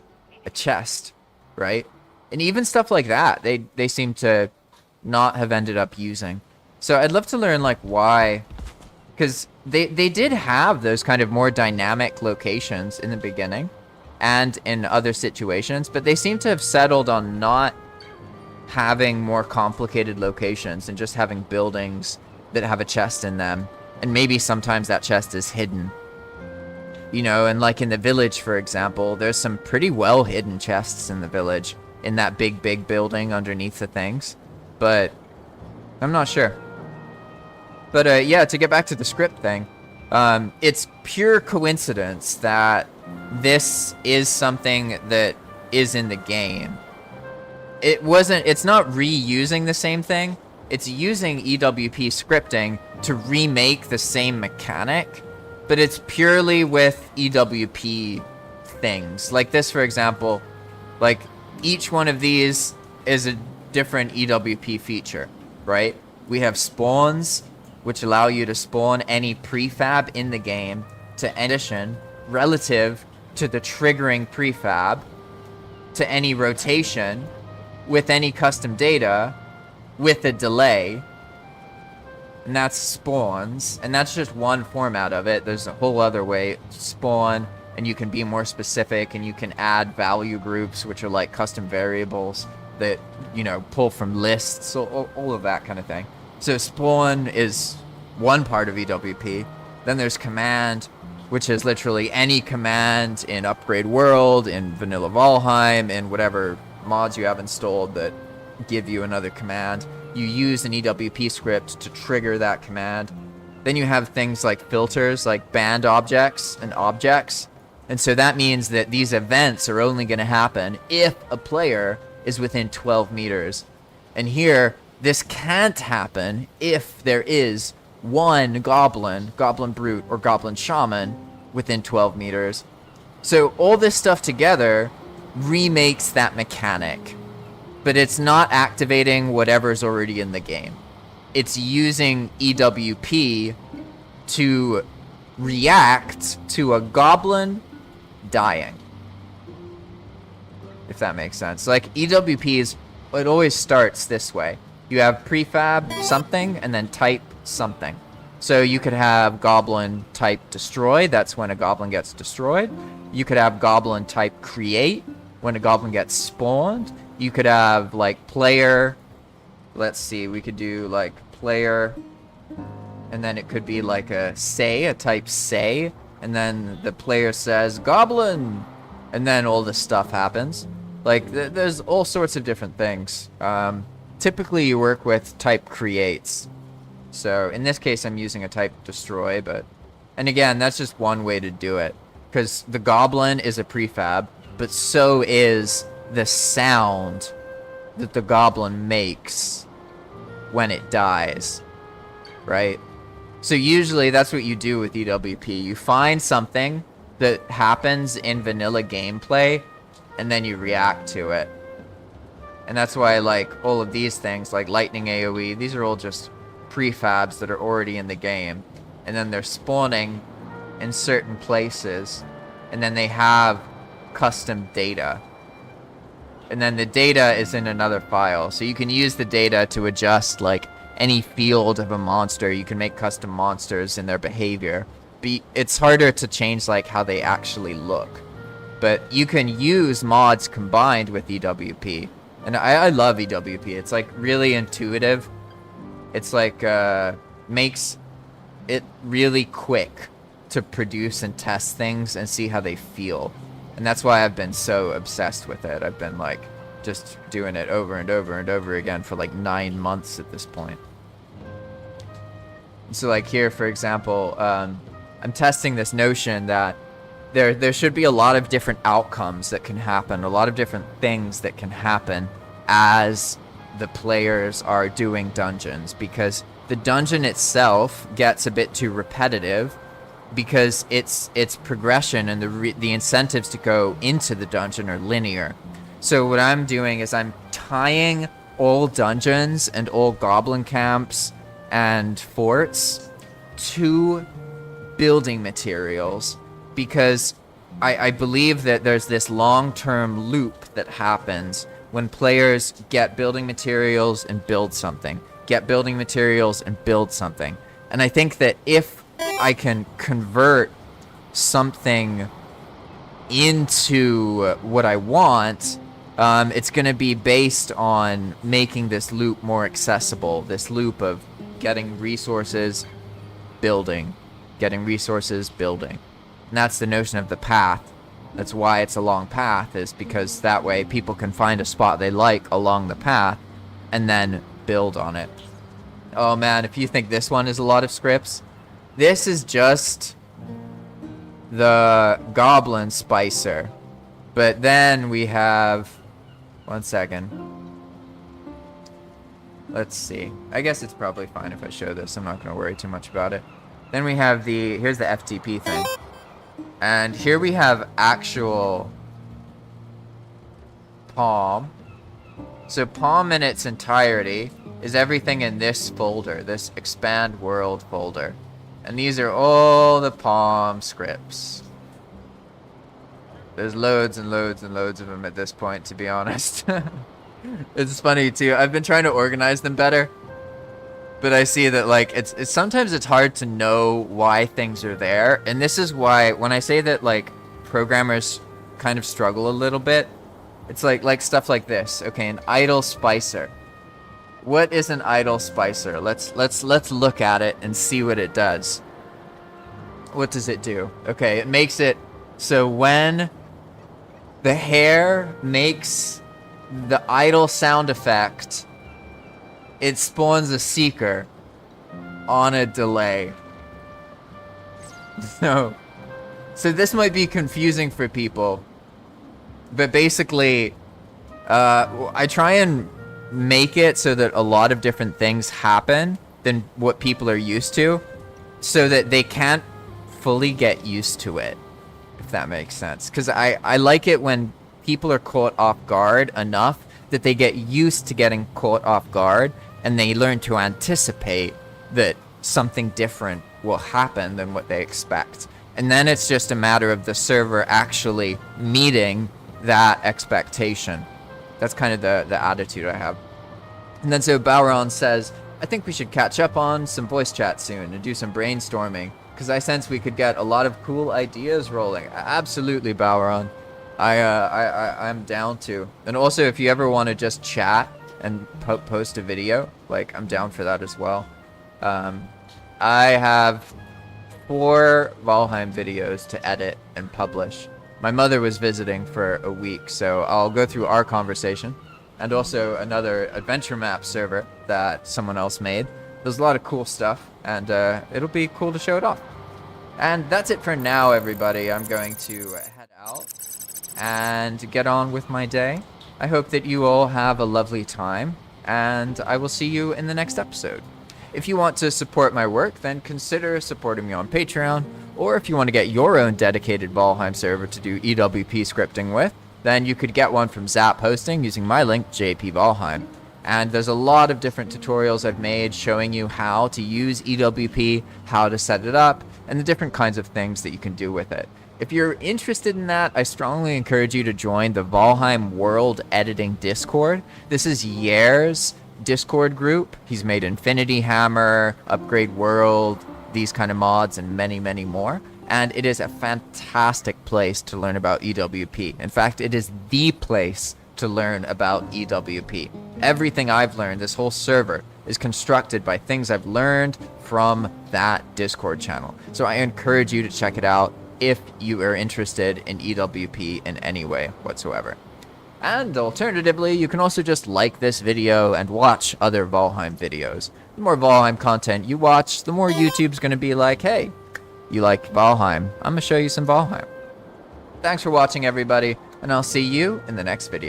a chest, right? And even stuff like that, they seem to not have ended up using. So I'd love to learn, like, why... Because they did have those kind of more dynamic locations in the beginning and in other situations, but they seem to have settled on not having more complicated locations and just having buildings that have a chest in them. And maybe sometimes that chest is hidden. You know, and like in the village, for example, there's some pretty well hidden chests in the village in that big building underneath the things. But I'm not sure. But yeah, to get back to the script thing, it's pure coincidence that this is something that is in the game. It's not reusing the same thing. It's using EWP scripting to remake the same mechanic, but it's purely with EWP things. Like this, for example, like each one of these is a different EWP feature, right? We have spawns, which allow you to spawn any prefab in the game to addition relative to the triggering prefab, to any rotation with any custom data with a delay, and that's spawns, and that's just one format of it. There's a whole other way to spawn, and you can be more specific, and you can add value groups, which are like custom variables that, you know, pull from lists, so all of that kind of thing. So spawn is one part of EWP. Then there's command, which is literally any command in Upgrade World, in Vanilla Valheim, in whatever mods you have installed that give you another command. You use an EWP script to trigger that command. Then you have things like filters, like banned objects and objects. And so that means that these events are only going to happen if a player is within 12 meters. And here, this can't happen if there is one goblin brute, or goblin shaman within 12 meters. So all this stuff together remakes that mechanic, but it's not activating whatever's already in the game. It's using EWP to react to a goblin dying, if that makes sense. Like EWP it always starts this way. You have prefab something and then type something. So you could have goblin type destroy, that's when a goblin gets destroyed. You could have goblin type create, when a goblin gets spawned. You could have like player, let's see, we could do like player, and then it could be like a type say, and then the player says goblin, and then all this stuff happens. Like there's all sorts of different things. Typically you work with type creates. So in this case I'm using a type destroy, and again, that's just one way to do it, because the goblin is a prefab, but so is the sound that the goblin makes when it dies, right? So usually that's what you do with EWP. You find something that happens in vanilla gameplay, and then you react to it. And that's why, like, all of these things, like lightning AoE, these are all just prefabs that are already in the game. And then they're spawning in certain places, and then they have custom data. And then the data is in another file. So you can use the data to adjust, like, any field of a monster. You can make custom monsters and their behavior. it's harder to change like how they actually look. But you can use mods combined with EWP. And I love EWP. It's like really intuitive. It's like makes it really quick to produce and test things and see how they feel. And that's why I've been so obsessed with it. I've been like just doing it over and over and over again for like 9 months at this point. So like here, for example, I'm testing this notion that there should be a lot of different outcomes that can happen, a lot of different things that can happen as the players are doing dungeons, because the dungeon itself gets a bit too repetitive because its progression and the incentives to go into the dungeon are linear. So what I'm doing is I'm tying all dungeons and all goblin camps and forts to building materials, because I believe that there's this long-term loop that happens when players get building materials and build something, get building materials and build something. And I think that if I can convert something into what I want, it's going to be based on making this loop more accessible, this loop of getting resources, building, getting resources, building. And that's the notion of the path. That's why it's a long path, is because that way people can find a spot they like along the path and then build on it. Oh man, if you think this one is a lot of scripts, this is just the Goblin Spicer. But then we have, one second. Let's see. I guess it's probably fine if I show this. I'm not going to worry too much about it. Then we have here's the FTP thing. And here we have actual Palm. So Palm in its entirety is everything in this folder, this expand world folder. And these are all the Palm scripts. There's loads and loads and loads of them at this point, to be honest. It's funny too. I've been trying to organize them better, but I see that like it's sometimes it's hard to know why things are there. And this is why when I say that like programmers kind of struggle a little bit, it's like stuff like this. Okay, an idle spicer. What is an idle spicer? Let's look at it and see what it does. What does it do? Okay, it makes it so when the hair makes the idle sound effect, it spawns a seeker on a delay. So this might be confusing for people, but basically, I try and make it so that a lot of different things happen than what people are used to, so that they can't fully get used to it, if that makes sense. Because I like it when people are caught off guard enough that they get used to getting caught off guard, and they learn to anticipate that something different will happen than what they expect. And then it's just a matter of the server actually meeting that expectation. That's kind of the attitude I have. And then so Bauron says, I think we should catch up on some voice chat soon and do some brainstorming, because I sense we could get a lot of cool ideas rolling. Absolutely, Bauron. I'm down to. And also, if you ever want to just chat and post a video, like, I'm down for that as well. I have 4 Valheim videos to edit and publish. My mother was visiting for a week, so I'll go through our conversation and also another adventure map server that someone else made. There's a lot of cool stuff, and it'll be cool to show it off. And that's it for now, everybody. I'm going to head out and get on with my day. I hope that you all have a lovely time, and I will see you in the next episode. If you want to support my work, then consider supporting me on Patreon, or if you want to get your own dedicated Valheim server to do EWP scripting with, then you could get one from Zap Hosting using my link, JP Valheim. And there's a lot of different tutorials I've made showing you how to use EWP, how to set it up, and the different kinds of things that you can do with it. If you're interested in that, I strongly encourage you to join the Valheim World Editing Discord. This is Yair's Discord group. He's made Infinity Hammer, Upgrade World, these kind of mods and many, many more. And it is a fantastic place to learn about EWP. In fact, it is the place to learn about EWP. Everything I've learned, this whole server, is constructed by things I've learned from that Discord channel. So I encourage you to check it out if you are interested in EWP in any way whatsoever. And alternatively, you can also just like this video and watch other Valheim videos. The more Valheim content you watch, the more YouTube's going to be like, hey, you like Valheim, I'm going to show you some Valheim. Thanks for watching, everybody, and I'll see you in the next video.